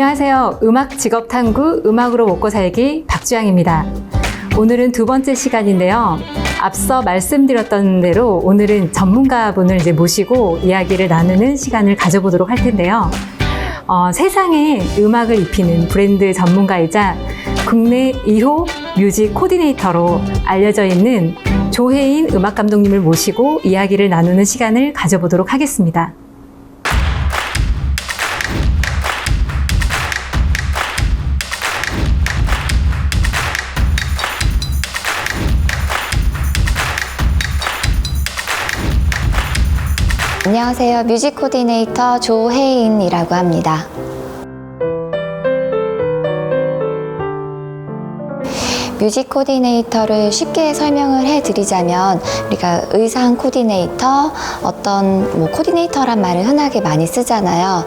안녕하세요. 음악 직업 탐구 음악으로 먹고 살기 박주영입니다. 오늘은 두 번째 시간인데요. 앞서 말씀드렸던 대로 오늘은 전문가분을 모시고 이야기를 나누는 시간을 가져보도록 할 텐데요. 세상에 음악을 입히는 브랜드 전문가이자 국내 2호 뮤직 코디네이터로 알려져 있는 조혜인 음악 감독님을 모시고 이야기를 나누는 시간을 가져보도록 하겠습니다. 안녕하세요. 뮤직 코디네이터 조혜인이라고 합니다. 뮤직 코디네이터를 쉽게 설명을 해드리자면 우리가 의상 코디네이터, 어떤 코디네이터란 말을 흔하게 많이 쓰잖아요.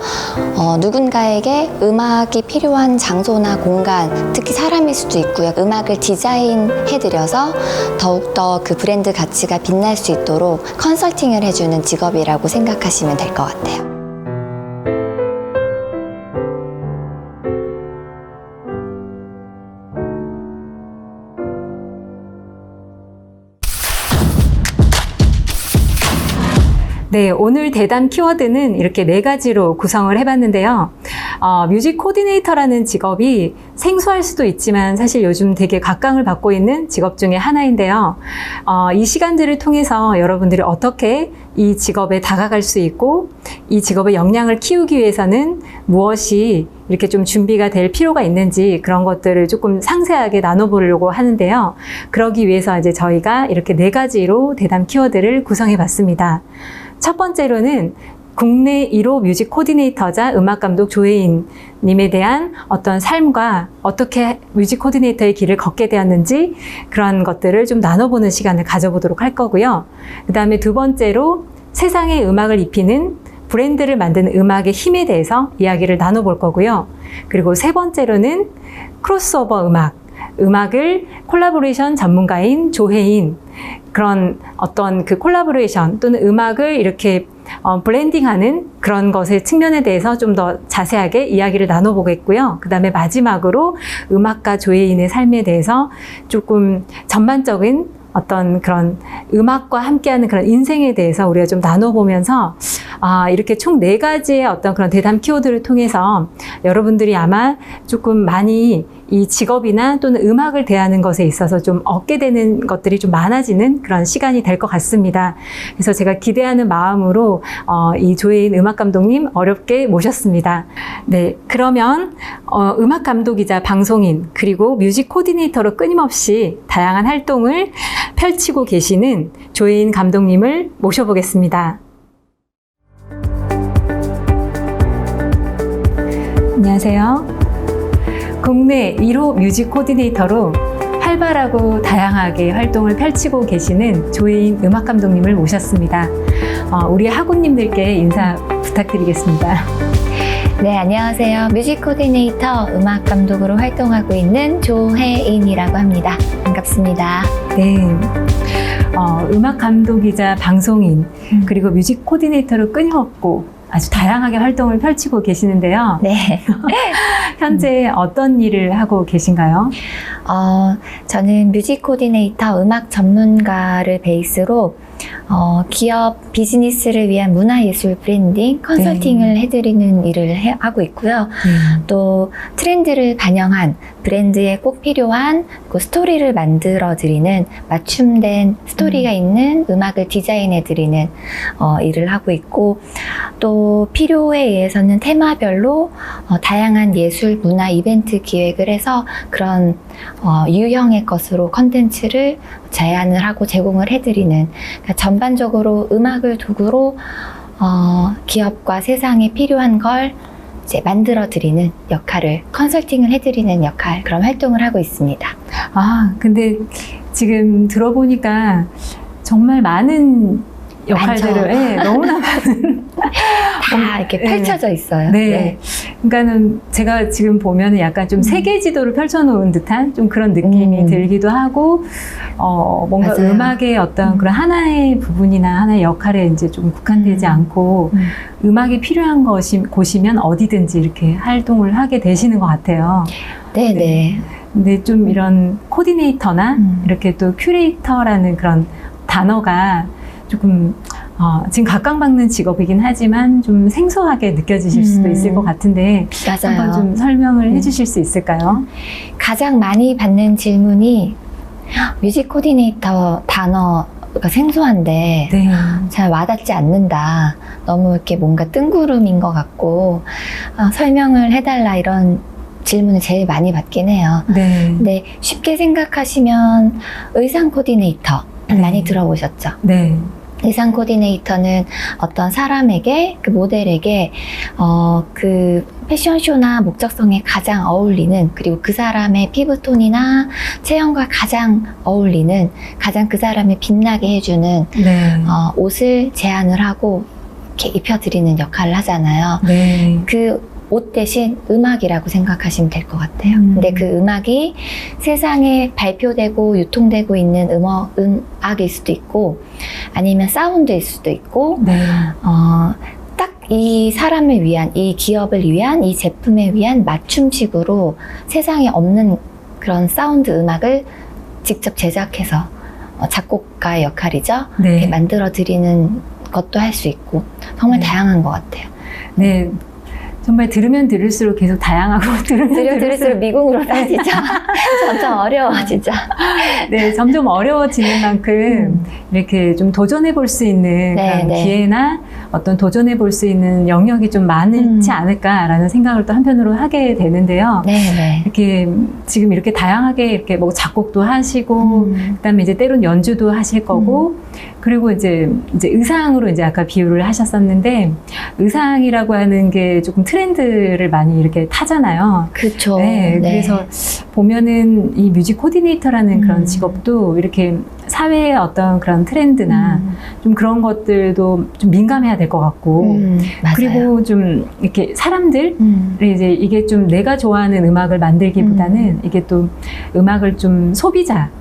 누군가에게 음악이 필요한 장소나 공간, 특히 사람일 수도 있고요. 음악을 디자인해드려서 더욱더 그 브랜드 가치가 빛날 수 있도록 컨설팅을 해주는 직업이라고 생각하시면 될 것 같아요. 네, 오늘 대담 키워드는 이렇게 4가지로 구성을 해봤는데요. 뮤직 코디네이터라는 직업이 생소할 수도 있지만 사실 요즘 되게 각광을 받고 있는 직업 중에 하나인데요. 이 시간들을 통해서 여러분들이 어떻게 이 직업에 다가갈 수 있고 이 직업의 역량을 키우기 위해서는 무엇이 이렇게 좀 준비가 될 필요가 있는지 그런 것들을 조금 상세하게 나눠보려고 하는데요. 그러기 위해서 이제 저희가 이렇게 4가지로 대담 키워드를 구성해 봤습니다. 첫 번째로는 국내 1호 뮤직 코디네이터자 음악감독 조혜인 님에 대한 어떤 삶과 어떻게 뮤직 코디네이터의 길을 걷게 되었는지 그런 것들을 좀 나눠보는 시간을 가져보도록 할 거고요. 그 다음에 두 번째로 세상에 음악을 입히는 브랜드를 만드는 음악의 힘에 대해서 이야기를 나눠볼 거고요. 그리고 세 번째로는 크로스오버 음악을 콜라보레이션 전문가인 조혜인, 그런 어떤 그 콜라보레이션 또는 음악을 이렇게 블렌딩하는 그런 것의 측면에 대해서 좀 더 자세하게 이야기를 나눠보겠고요. 그 다음에 마지막으로 음악가 조혜인의 삶에 대해서 조금 전반적인 어떤 그런 음악과 함께하는 그런 인생에 대해서 우리가 좀 나눠보면서 이렇게 총 4가지의 어떤 그런 대담 키워드를 통해서 여러분들이 아마 조금 많이 이 직업이나 또는 음악을 대하는 것에 있어서 좀 얻게 되는 것들이 좀 많아지는 그런 시간이 될 것 같습니다. 그래서 제가 기대하는 마음으로 이 조혜인 음악 감독님 어렵게 모셨습니다. 네, 그러면 음악 감독이자 방송인 그리고 뮤직 코디네이터로 끊임없이 다양한 활동을 펼치고 계시는 조혜인 감독님을 모셔보겠습니다. 안녕하세요. 국내 1호 뮤직 코디네이터로 활발하고 다양하게 활동을 펼치고 계시는 조혜인 음악 감독님을 모셨습니다. 우리 학우님들께 인사 부탁드리겠습니다. 네, 안녕하세요. 뮤직 코디네이터 음악 감독으로 활동하고 있는 조혜인이라고 합니다. 반갑습니다. 네. 음악 감독이자 방송인 그리고 뮤직 코디네이터로 끊임없고 아주 다양하게 활동을 펼치고 계시는데요. 네. 현재 어떤 일을 하고 계신가요? 저는 뮤직 코디네이터 음악 전문가를 베이스로 기업 비즈니스를 위한 문화예술 브랜딩 컨설팅을 해드리는 일을 하고 있고요. 또 트렌드를 반영한 브랜드에 꼭 필요한 그 스토리를 만들어드리는 맞춤된 스토리가 있는 음악을 디자인해드리는 일을 하고 있고, 또 필요에 의해서는 테마별로 다양한 예술 문화 이벤트 기획을 해서 그런 유형의 것으로 컨텐츠를 제안을 하고 제공을 해드리는, 그러니까 전반적으로 음악을 도구로 기업과 세상에 필요한 걸 이제 만들어드리는 역할을, 컨설팅을 해드리는 역할, 그런 활동을 하고 있습니다. 근데 지금 들어보니까 정말 많은 역할들을, 너무나 많은 다 이렇게 펼쳐져 있어요. 네. 그러니까는 제가 지금 보면은 약간 좀 세계 지도를 펼쳐놓은 듯한 좀 그런 느낌이 들기도 하고, 뭔가 맞아요. 음악의 어떤 그런 하나의 부분이나 하나의 역할에 이제 좀 국한되지 않고, 음악이 필요한 곳이면 어디든지 이렇게 활동을 하게 되시는 것 같아요. 네네. 근데 좀 이런 코디네이터나 이렇게 또 큐레이터라는 그런 단어가 조금 지금 각광받는 직업이긴 하지만 좀 생소하게 느껴지실 수도 있을 것 같은데 맞아요. 한번 좀 설명을 해주실 수 있을까요? 가장 많이 받는 질문이 뮤직 코디네이터 단어가 생소한데 네. 잘 와닿지 않는다. 너무 이렇게 뭔가 뜬구름인 것 같고 설명을 해달라 이런 질문을 제일 많이 받긴 해요. 네. 근데 쉽게 생각하시면 의상 코디네이터 많이 들어보셨죠? 네. 의상 코디네이터는 어떤 사람에게, 그 모델에게, 그 패션쇼나 목적성에 가장 어울리는, 그리고 그 사람의 피부톤이나 체형과 가장 어울리는, 가장 그 사람을 빛나게 해주는, 네. 옷을 제안을 하고, 이렇게 입혀드리는 역할을 하잖아요. 네. 그 옷 대신 음악이라고 생각하시면 될 것 같아요. 근데 그 음악이 세상에 발표되고 유통되고 있는 음악일 수도 있고 아니면 사운드일 수도 있고 네. 딱 이 사람을 위한, 이 기업을 위한, 이 제품에 위한 맞춤식으로 세상에 없는 그런 사운드 음악을 직접 제작해서 작곡가의 역할이죠. 네. 이렇게 만들어 드리는 것도 할 수 있고 정말 네. 다양한 것 같아요. 네. 정말 들으면 들을수록 계속 다양하고 들을수록 미궁으로 빠지죠. 점점 어려워 진짜. 네, 점점 어려워지는 만큼 이렇게 좀 도전해 볼 수 있는 네, 그런 네. 기회나 어떤 도전해 볼 수 있는 영역이 좀 많지 않을까라는 생각을 또 한편으로 하게 되는데요. 네네. 이렇게 지금 이렇게 다양하게 이렇게 뭐 작곡도 하시고 그다음에 이제 때론 연주도 하실 거고 그리고 이제 의상으로 이제 아까 비유를 하셨었는데 의상이라고 하는 게 조금 트렌드를 많이 이렇게 타잖아요. 그렇죠. 네, 그래서 보면은 이 뮤직 코디네이터라는 그런 직업도 이렇게 사회의 어떤 그런 트렌드나 좀 그런 것들도 좀 민감해야 될 것 같고 맞아요. 그리고 좀 이렇게 사람들 이제 이게 좀 내가 좋아하는 음악을 만들기보다는 이게 또 음악을 좀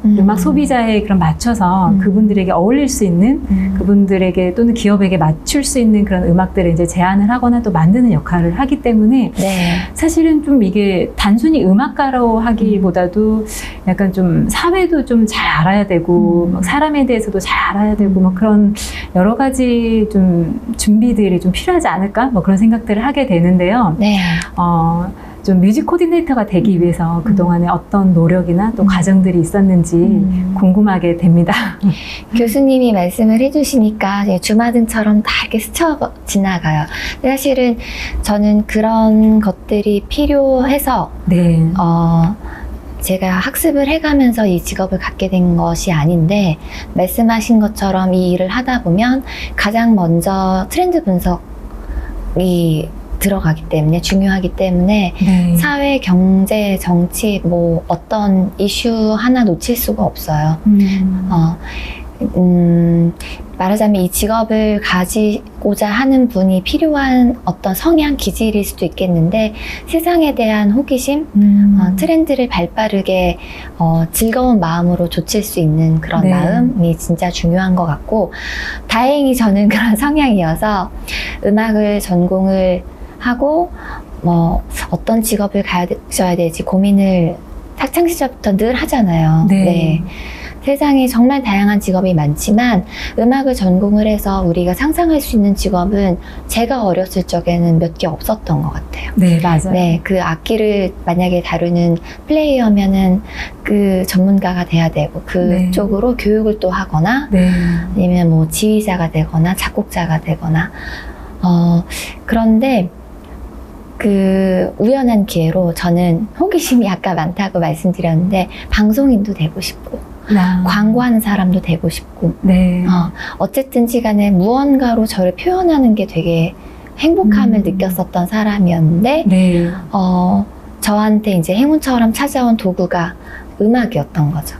음악 소비자의 그런 맞춰서 그분들에게 어울릴 수 있는 그분들에게 또는 기업에게 맞출 수 있는 그런 음악들을 이제 제안을 하거나 또 만드는 역할을 하기 때문에 네. 사실은 좀 이게 단순히 음악가로 하기보다도 약간 좀 사회도 좀 잘 알아야 되고 막 사람에 대해서도 잘 알아야 되고 뭐 그런 여러 가지 좀 준비들이 좀 필요하지 않을까 뭐 그런 생각들을 하게 되는데요. 네. 좀 뮤직 코디네이터가 되기 위해서 그동안에 어떤 노력이나 또 과정들이 있었는지 궁금하게 됩니다. 교수님이 말씀을 해주시니까 주마등처럼 다 이렇게 스쳐 지나가요. 사실은 저는 그런 것들이 필요해서 네. 제가 학습을 해가면서 이 직업을 갖게 된 것이 아닌데 말씀하신 것처럼 이 일을 하다 보면 가장 먼저 트렌드 분석이 들어가기 때문에 중요하기 때문에 네. 사회, 경제, 정치 뭐 어떤 이슈 하나 놓칠 수가 없어요. 말하자면 이 직업을 가지고자 하는 분이 필요한 어떤 성향, 기질일 수도 있겠는데 세상에 대한 호기심, 트렌드를 발빠르게 즐거운 마음으로 좇을 수 있는 그런 네. 마음이 진짜 중요한 것 같고 다행히 저는 그런 성향이어서 음악을 전공을 하고 뭐 어떤 직업을 가져야 될지 고민을 학창 시절부터 늘 하잖아요. 네. 세상에 정말 다양한 직업이 많지만 음악을 전공을 해서 우리가 상상할 수 있는 직업은 제가 어렸을 적에는 몇 개 없었던 것 같아요. 네, 맞아요. 네, 그 악기를 만약에 다루는 플레이어면은 그 전문가가 돼야 되고 그쪽으로 교육을 또 하거나 네. 아니면 뭐 지휘자가 되거나 작곡자가 되거나 그런데 그 우연한 기회로 저는 호기심이 아까 많다고 말씀드렸는데 방송인도 되고 싶고 광고하는 사람도 되고 싶고 네. 어쨌든지 간에 무언가로 저를 표현하는 게 되게 행복함을 느꼈었던 사람이었는데 네. 저한테 이제 행운처럼 찾아온 도구가 음악이었던 거죠.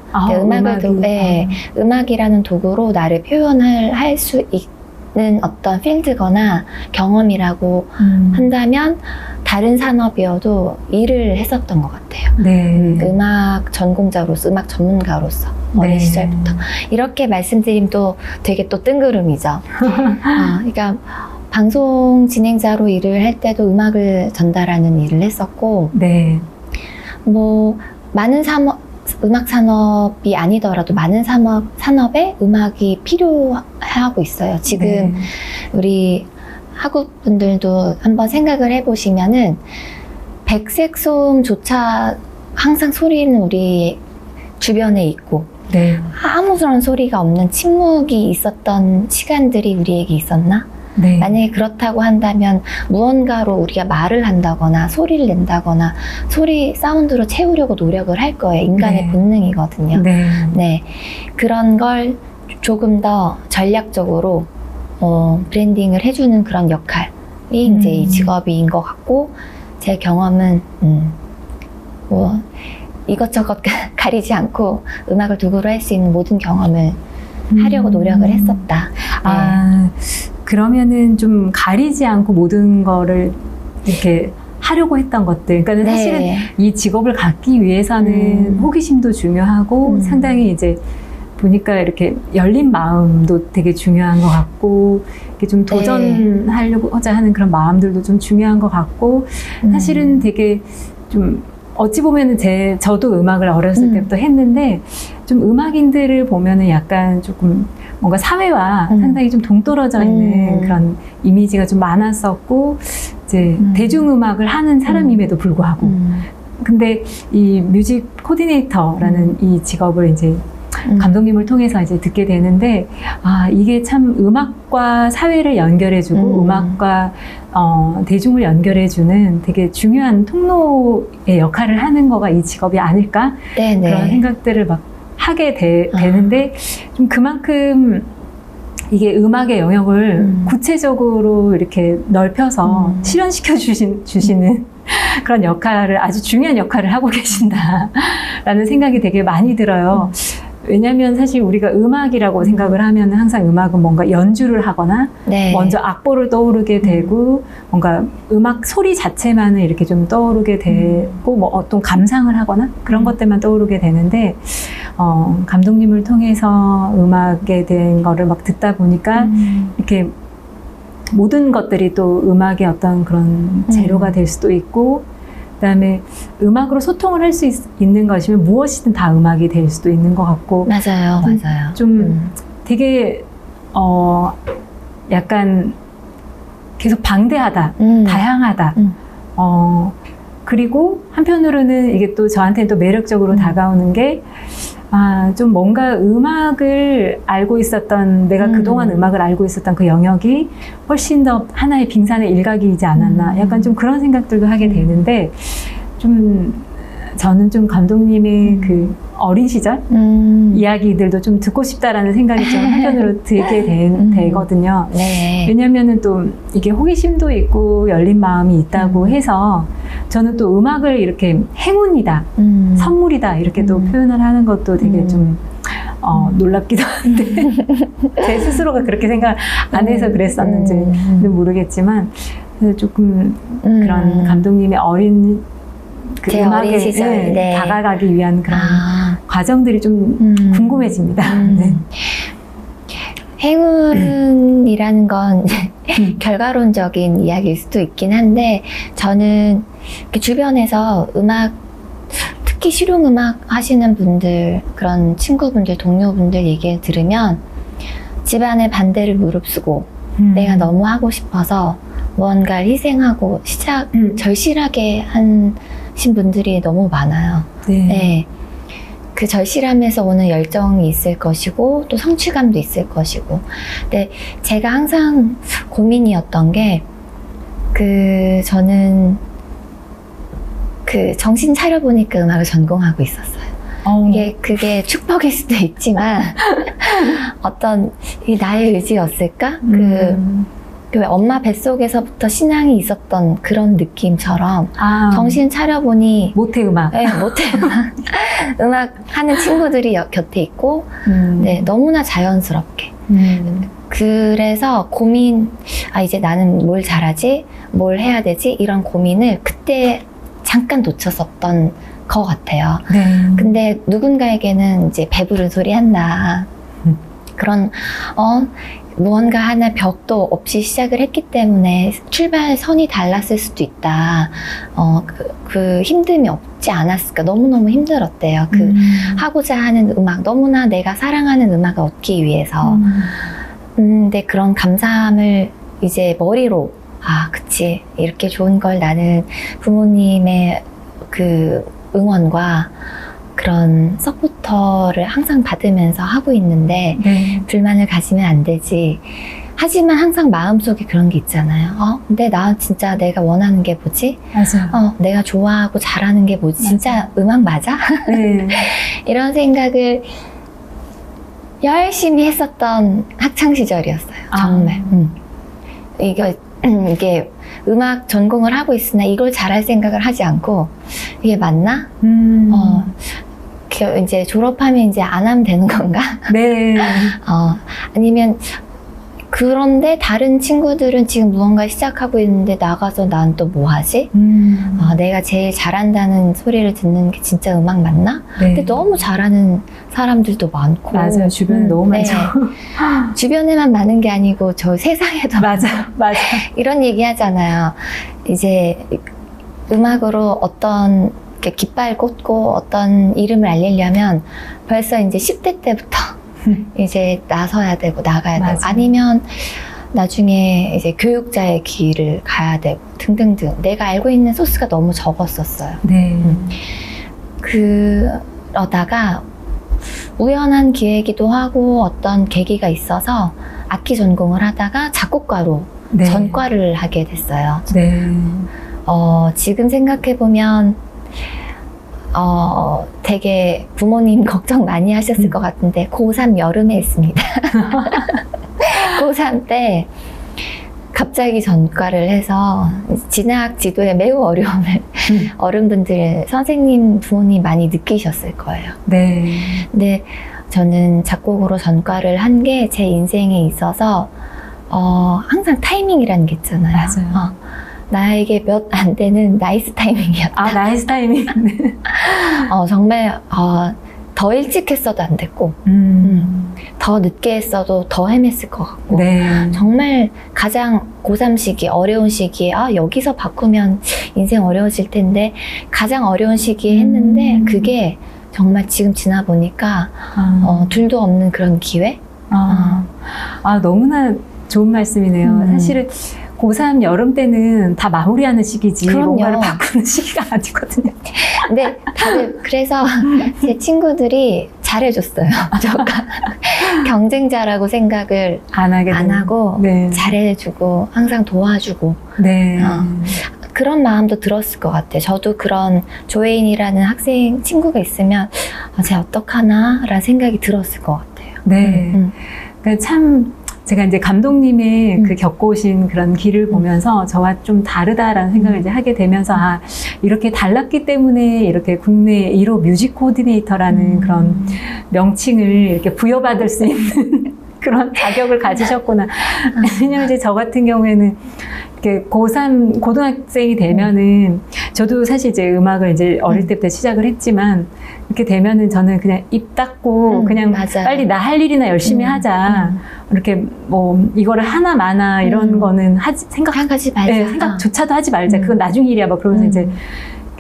음악이라는 도구로 나를 표현을 할 수 있는 어떤 필드거나 경험이라고 한다면 다른 산업이어도 일을 했었던 것 같아요. 네. 음악 전공자로서, 음악 전문가로서 어린 네. 시절부터 이렇게 말씀드리면 또 되게 또 뜬구름이죠. 그러니까 방송 진행자로 일을 할 때도 음악을 전달하는 일을 했었고, 네. 뭐 많은 음악 산업이 아니더라도 많은 산업에 음악이 필요하고 있어요. 지금 네. 우리 학우 분들도 한번 생각을 해보시면은 백색 소음조차 항상 소리는 우리 주변에 있고 네. 아무런 소리가 없는 침묵이 있었던 시간들이 우리에게 있었나? 네. 만약에 그렇다고 한다면 무언가로 우리가 말을 한다거나 소리를 낸다거나 사운드로 채우려고 노력을 할 거예요. 인간의 네. 본능이거든요. 네. 네. 그런 걸 조금 더 전략적으로 브랜딩을 해주는 그런 역할이 이제 이 직업인 것 같고, 제 경험은 뭐 이것저것 가리지 않고 음악을 도구로 할 수 있는 모든 경험을 하려고 노력을 했었다. 아, 그러면은 좀 가리지 않고 모든 거를 이렇게 하려고 했던 것들. 그러니까 네. 사실은 이 직업을 갖기 위해서는 호기심도 중요하고 상당히 이제 보니까 이렇게 열린 마음도 되게 중요한 것 같고, 이렇게 좀 도전하려고자 하는 그런 마음들도 좀 중요한 것 같고, 사실은 되게 좀 어찌 보면은 저도 음악을 어렸을 때부터 했는데, 좀 음악인들을 보면은 약간 조금 뭔가 사회와 상당히 좀 동떨어져 있는 그런 이미지가 좀 많았었고, 이제 대중음악을 하는 사람임에도 불구하고. 근데 이 뮤직 코디네이터라는 이 직업을 이제 감독님을 통해서 이제 듣게 되는데, 아, 이게 참 음악과 사회를 연결해주고 음악과 대중을 연결해주는 되게 중요한 통로의 역할을 하는 거가 이 직업이 아닐까? 네네. 그런 생각들을 막 하게 되는데, 좀 그만큼 이게 음악의 영역을 구체적으로 이렇게 넓혀서 실현시켜 주시는 그런 역할을, 아주 중요한 역할을 하고 계신다라는 생각이 되게 많이 들어요. 왜냐하면 사실 우리가 음악이라고 생각을 하면 항상 음악은 뭔가 연주를 하거나 네. 먼저 악보를 떠오르게 되고 뭔가 음악 소리 자체만을 이렇게 좀 떠오르게 되고 뭐 어떤 감상을 하거나 그런 것들만 떠오르게 되는데, 감독님을 통해서 음악에 대한 거를 막 듣다 보니까 이렇게 모든 것들이 또 음악의 어떤 그런 재료가 될 수도 있고, 그다음에 음악으로 소통을 할 수 있는 것이면 무엇이든 다 음악이 될 수도 있는 것 같고, 맞아요. 좀 되게 약간 계속 방대하다, 다양하다. 그리고 한편으로는 이게 또 저한테는 또 매력적으로 다가오는 게, 좀 뭔가 음악을 알고 있었던, 내가 그동안 음악을 알고 있었던 그 영역이 훨씬 더 하나의 빙산의 일각이지 않았나. 약간 좀 그런 생각들도 하게 되는데, 좀 저는 좀 감독님의 그 어린 시절 이야기들도 좀 듣고 싶다라는 생각이 좀 한편으로 들게 되거든요. 네. 왜냐면은 또 이게 호기심도 있고 열린 마음이 있다고 해서 저는 또 음악을 이렇게 행운이다, 선물이다 이렇게 또 표현을 하는 것도 되게 좀 놀랍기도 한데 제 스스로가 그렇게 생각 안 해서 그랬었는지는 모르겠지만, 그래서 조금 그런 감독님의 어린 그 제 음악에 어린 시절, 네. 다가가기 위한 그런 과정들이 좀 궁금해집니다. 네. 행운이라는 건 결과론적인 이야기일 수도 있긴 한데, 저는 이렇게 주변에서 음악, 특히 실용음악 하시는 분들, 그런 친구분들, 동료분들 얘기를 들으면 집안의 반대를 무릅쓰고 내가 너무 하고 싶어서 무언가를 희생하고 절실하게 하신 분들이 너무 많아요. 네. 네. 그 절실함에서 오는 열정이 있을 것이고 또 성취감도 있을 것이고, 근데 제가 항상 고민이었던 게, 저는 정신 차려보니까 음악을 전공하고 있었어요. 그게 축복일 수도 있지만 어떤 나의 의지였을까? 그 엄마 뱃속에서부터 신앙이 있었던 그런 느낌처럼 정신 차려보니 모태음악. 네, 모태음악. 음악 하는 친구들이 곁에 있고, 네, 너무나 자연스럽게. 그래서 이제 나는 뭘 잘하지? 뭘 해야 되지? 이런 고민을 그때 잠깐 놓쳤었던 것 같아요. 네. 근데 누군가에게는 이제 배부른 소리 한다. 그런, 무언가 하나 벽도 없이 시작을 했기 때문에 출발선이 달랐을 수도 있다. 그 힘듦이 없지 않았을까. 너무너무 힘들었대요. 하고자 하는 음악, 너무나 내가 사랑하는 음악을 얻기 위해서. 근데 그런 감사함을 이제 머리로, 그치. 이렇게 좋은 걸 나는 부모님의 그 응원과 그런 서포터를 항상 받으면서 하고 있는데, 네. 불만을 가지면 안 되지. 하지만 항상 마음속에 그런 게 있잖아요. 근데 나 진짜 내가 원하는 게 뭐지? 맞아요. 내가 좋아하고 잘하는 게 뭐지? 진짜 음악 맞아? 네. 이런 생각을 열심히 했었던 학창 시절이었어요. 정말. 이게 음악 전공을 하고 있으나 이걸 잘할 생각을 하지 않고, 이게 맞나? 이제 졸업하면 이제 안 하면 되는 건가? 네. 아니면, 그런데 다른 친구들은 지금 무언가 시작하고 있는데 나가서 난 또 뭐 하지? 내가 제일 잘한다는 소리를 듣는 게 진짜 음악 맞나? 네. 근데 너무 잘하는 사람들도 많고. 맞아요. 주변에 너무 많죠. 주변에만 많은 게 아니고 저 세상에도 맞아요. 맞아요. 이런 얘기 하잖아요. 이제 음악으로 어떤 이렇게 깃발 꽂고 어떤 이름을 알리려면 벌써 이제 10대 때부터 이제 나서야 되고 나가야 되고, 맞아요. 아니면 나중에 이제 교육자의 길을 가야 되고 등등등. 내가 알고 있는 소스가 너무 적었었어요. 네. 그러다가 우연한 기회이기도 하고 어떤 계기가 있어서 악기 전공을 하다가 작곡가로 네. 전과를 하게 됐어요. 네. 지금 생각해보면 되게 부모님 걱정 많이 하셨을 것 같은데 고3 여름에 했습니다. 고3 때 갑자기 전과를 해서 진학 지도에 매우 어려움을 어른분들, 선생님, 부모님 많이 느끼셨을 거예요. 네. 근데 저는 작곡으로 전과를 한 게 제 인생에 있어서 항상 타이밍이라는 게 있잖아요. 맞아요. 나에게 몇 안 되는 나이스 타이밍이었다. 나이스 타이밍. 정말 더 일찍 했어도 안 됐고 더 늦게 했어도 더 헤맸을 것 같고. 네. 정말 가장 고3 시기, 어려운 시기에 여기서 바꾸면 인생 어려워질 텐데 가장 어려운 시기에 했는데 그게 정말 지금 지나보니까 둘도 없는 그런 기회? 너무나 좋은 말씀이네요. 사실은 고3 여름 때는 다 마무리하는 시기지 그럼요. 뭔가를 바꾸는 시기가 아니거든요. 근데 다들 그래서 제 친구들이 잘해줬어요. 저가 경쟁자라고 생각을 안 하고 네. 잘해주고 항상 도와주고 네. 그런 마음도 들었을 것 같아요. 저도 그런 조혜인이라는 학생 친구가 있으면 쟤 어떡하나 라는 생각이 들었을 것 같아요. 네. 그러니까 참 제가 이제 감독님의 그 겪어오신 그런 길을 보면서 저와 좀 다르다라는 생각을 이제 하게 되면서 이렇게 달랐기 때문에 이렇게 국내 1호 뮤직 코디네이터라는 그런 명칭을 이렇게 부여받을 수 있는 그런 자격을 가지셨구나. 왜냐면 이제 저 같은 경우에는 이렇게 고3 고등학생이 되면은 저도 사실 이제 음악을 이제 어릴 때부터 시작을 했지만 이렇게 되면은 저는 그냥 입 닫고 그냥 맞아요. 빨리 나 할 일이나 열심히 하자. 이렇게 뭐 이거를 하나 마나 이런 거는 생각하지 말자. 네, 생각조차도 하지 말자. 그건 나중 일이야. 막 그러면서 이제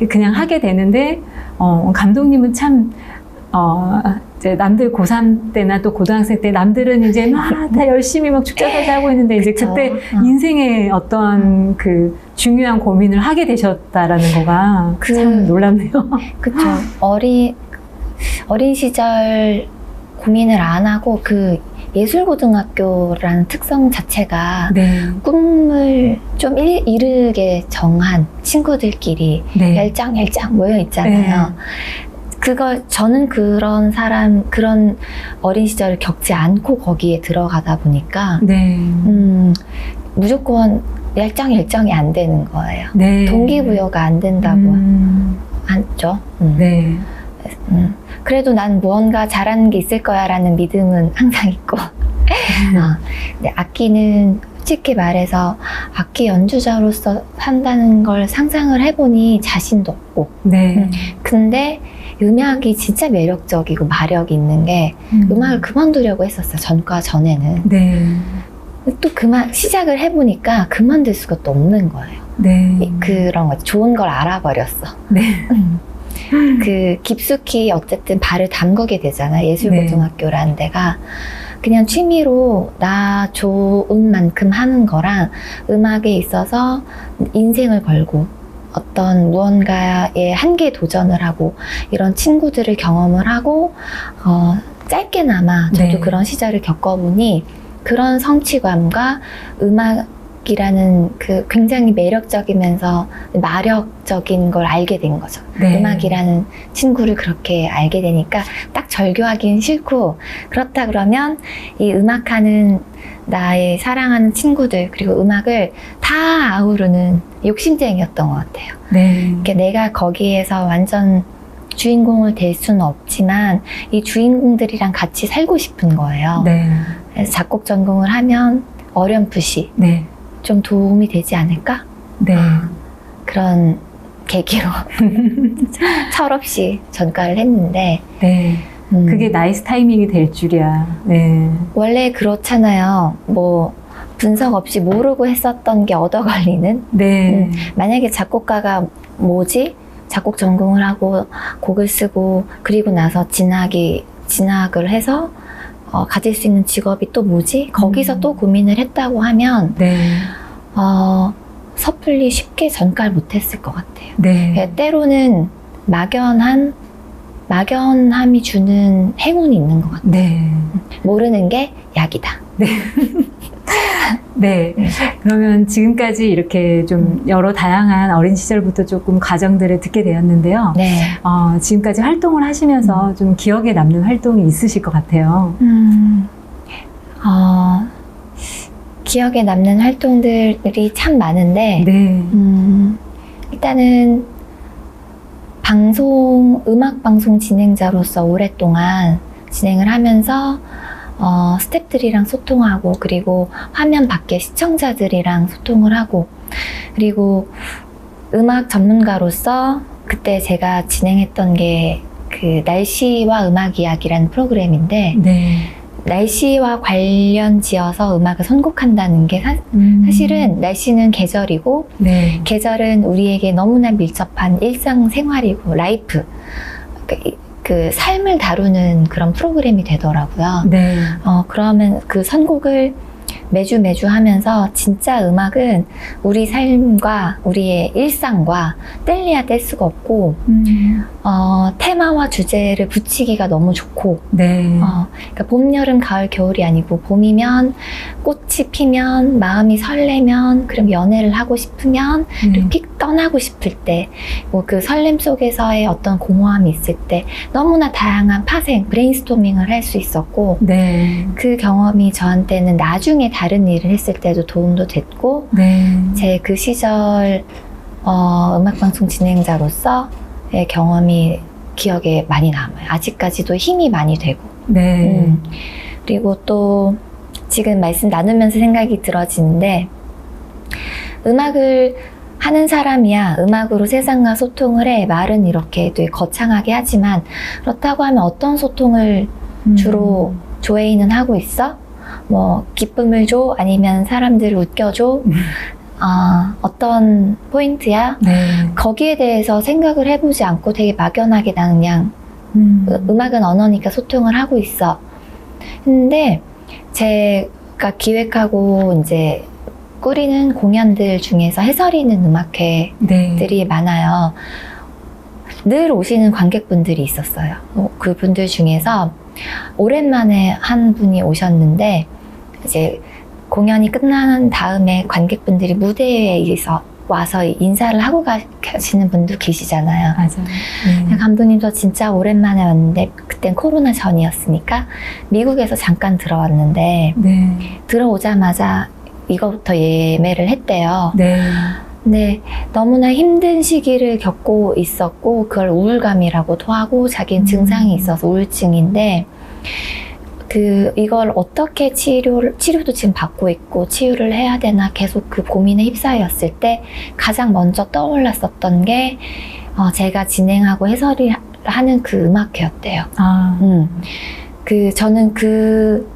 그냥 하게 되는데 감독님은 참 이제 남들 고3 때나 또 고등학생 때 남들은 이제 막 다 열심히 막 축제까지 하고 있는데 이제 그쵸. 그때 인생의 어떠한 그 중요한 고민을 하게 되셨다라는 거가 참 놀랍네요. 그쵸. 어린 시절 고민을 안 하고 그 예술고등학교라는 특성 자체가 네. 꿈을 좀 이르게 정한 친구들끼리 네. 열짱 모여 있잖아요. 네. 저는 그런 어린 시절을 겪지 않고 거기에 들어가다 보니까, 네. 무조건 열정이 안 되는 거예요. 네. 동기부여가 안 된다고 하죠. 네. 그래도 난 무언가 잘하는 게 있을 거야 라는 믿음은 항상 있고. 근데 악기는 솔직히 말해서 악기 연주자로서 산다는 걸 상상을 해보니 자신도 없고. 네. 근데 음악이 진짜 매력적이고 마력이 있는 게 음악을 그만두려고 했었어요. 전과 전에는. 네. 또 시작을 해보니까 그만둘 수가 또 없는 거예요. 네. 그런 거 좋은 걸 알아버렸어. 네. 그 깊숙이 어쨌든 발을 담그게 되잖아. 예술고등학교라는 데가. 그냥 취미로 나 좋은 만큼 하는 거랑 음악에 있어서 인생을 걸고 어떤 무언가에 한계에 도전을 하고 이런 친구들을 경험을 하고 짧게나마 저도 네. 그런 시절을 겪어보니 그런 성취감과 음악이라는 그 굉장히 매력적이면서 마력적인 걸 알게 된 거죠. 네. 음악이라는 친구를 그렇게 알게 되니까 딱 절교하기는 싫고, 그렇다 그러면 이 음악하는 나의 사랑하는 친구들 그리고 음악을 다 아우르는 욕심쟁이였던 것 같아요. 네. 그러니까 내가 거기에서 완전 주인공을 될 수는 없지만 이 주인공들이랑 같이 살고 싶은 거예요. 네. 그래서 작곡 전공을 하면 어렴풋이 네. 좀 도움이 되지 않을까? 네. 그런 계기로 철없이 전과를 했는데 네. 그게 나이스 타이밍이 될 줄이야. 네. 원래 그렇잖아요. 뭐 분석 없이 모르고 했었던 게 얻어 걸리는. 네. 만약에 작곡가가 뭐지? 작곡 전공을 하고 곡을 쓰고 그리고 나서 진학을 해서 가질 수 있는 직업이 또 뭐지? 거기서 또 고민을 했다고 하면 네. 섣불리 쉽게 전가를 못했을 것 같아요. 네. 때로는 막연함이 주는 행운이 있는 것 같아요. 네. 모르는 게 약이다. 네. 그러면 지금까지 이렇게 좀 여러 다양한 어린 시절부터 조금 과정들을 듣게 되었는데요. 네. 지금까지 활동을 하시면서 좀 기억에 남는 활동이 있으실 것 같아요. 기억에 남는 활동들이 참 많은데, 네. 일단은 음악방송 진행자로서 오랫동안 진행을 하면서 스태프들이랑 소통하고, 그리고 화면 밖에 시청자들이랑 소통을 하고, 그리고 음악 전문가로서 그때 제가 진행했던 게 그 날씨와 음악 이야기라는 프로그램인데, 네. 날씨와 관련 지어서 음악을 선곡한다는 게 사실은 날씨는 계절이고, 네. 계절은 우리에게 너무나 밀접한 일상생활이고 라이프, 그 삶을 다루는 그런 프로그램이 되더라고요. 네. 그러면 그 선곡을 매주 하면서 진짜 음악은 우리 삶과 우리의 일상과 뗄래야 뗄 수가 없고, 테마와 주제를 붙이기가 너무 좋고, 네. 그러니까 봄, 여름, 가을, 겨울이 아니고 봄이면 꽃이 피면 마음이 설레면, 그럼 연애를 하고 싶으면, 그리고 픽 떠나고 싶을 때, 뭐 그 설렘 속에서의 어떤 공허함이 있을 때 너무나 다양한 파생, 브레인스토밍을 할 수 있었고, 네. 그 경험이 저한테는 나중에 다른 일을 했을 때도 도움도 됐고, 네. 제 그 시절 음악방송 진행자로서의 경험이 기억에 많이 남아요. 아직까지도 힘이 많이 되고. 네. 그리고 또 지금 말씀 나누면서 생각이 들어지는데, 음악을 하는 사람이야 음악으로 세상과 소통을 해. 말은 이렇게 되게 거창하게 하지만, 그렇다고 하면 어떤 소통을 주로 조회인은 하고 있어? 뭐 기쁨을 줘? 아니면 사람들을 웃겨줘? 어떤 포인트야? 네. 거기에 대해서 생각을 해보지 않고 되게 막연하게 나는 그냥 음악은 언어니까 소통을 하고 있어. 근데 제가 기획하고 이제 꾸리는 공연들 중에서 해설 있는 음악회들이 네. 많아요. 늘 오시는 관객분들이 있었어요. 그분들 중에서 오랜만에 한 분이 오셨는데, 이제 공연이 끝난 다음에 관객분들이 무대에 와서 인사를 하고 가시는 분도 계시잖아요. 맞아요. 네. 감독님도 진짜 오랜만에 왔는데, 그땐 코로나 전이었으니까 미국에서 잠깐 들어왔는데, 네. 들어오자마자 이거부터 예매를 했대요. 네. 근데 너무나 힘든 시기를 겪고 있었고, 그걸 우울감이라고도 하고, 자기는 증상이 있어서 우울증인데, 이걸 어떻게 치료도 지금 받고 있고 치유를 해야 되나 계속 그 고민에 휩싸였을 때 가장 먼저 떠올랐었던 게 제가 진행하고 해설을 하는 그 음악회였대요. 저는 그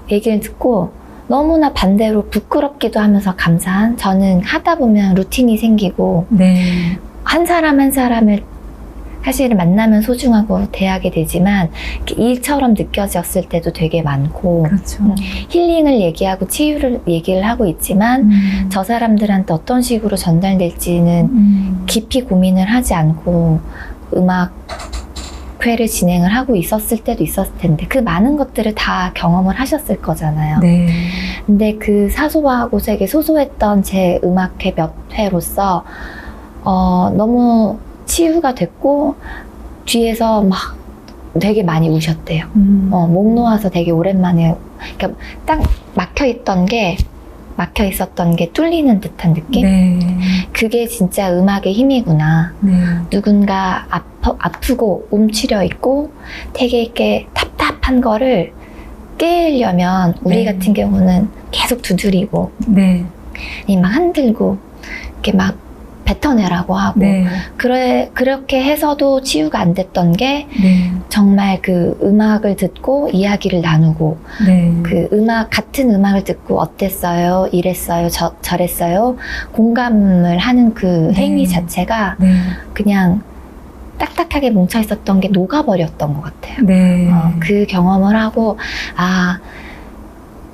얘기를 듣고 너무나 반대로 부끄럽기도 하면서 감사한, 저는 하다 보면 루틴이 생기고 네. 한 사람 한 사람을 사실은 만나면 소중하고 대하게 되지만 일처럼 느껴졌을 때도 되게 많고 그렇죠. 힐링을 얘기하고 치유를 얘기를 하고 있지만 저 사람들한테 어떤 식으로 전달될지는 깊이 고민을 하지 않고 음악회를 진행을 하고 있었을 때도 있었을 텐데 그 많은 것들을 다 경험을 하셨을 거잖아요. 네. 근데 그 사소하고 되게 소소했던 제 음악회 몇 회로서 너무 치유가 됐고 뒤에서 막 되게 많이 우셨대요. 목 놓아서 되게 오랜만에 그러니까 딱 막혀 있었던 게 뚫리는 듯한 느낌? 네. 그게 진짜 음악의 힘이구나. 네. 누군가 아프고 움츠려 있고 되게 이렇게 답답한 거를 깨우려면 우리 네. 같은 경우는 계속 두드리고 네. 막 흔들고 이렇게 막 뱉어내라고 하고 네. 그렇게 해서도 치유가 안 됐던 게 네. 정말 그 음악을 듣고 이야기를 나누고 네. 그 같은 음악을 듣고 어땠어요? 이랬어요? 저랬어요? 공감을 하는 그 네. 행위 자체가 네. 그냥 딱딱하게 뭉쳐 있었던 게 녹아버렸던 것 같아요. 네. 그 경험을 하고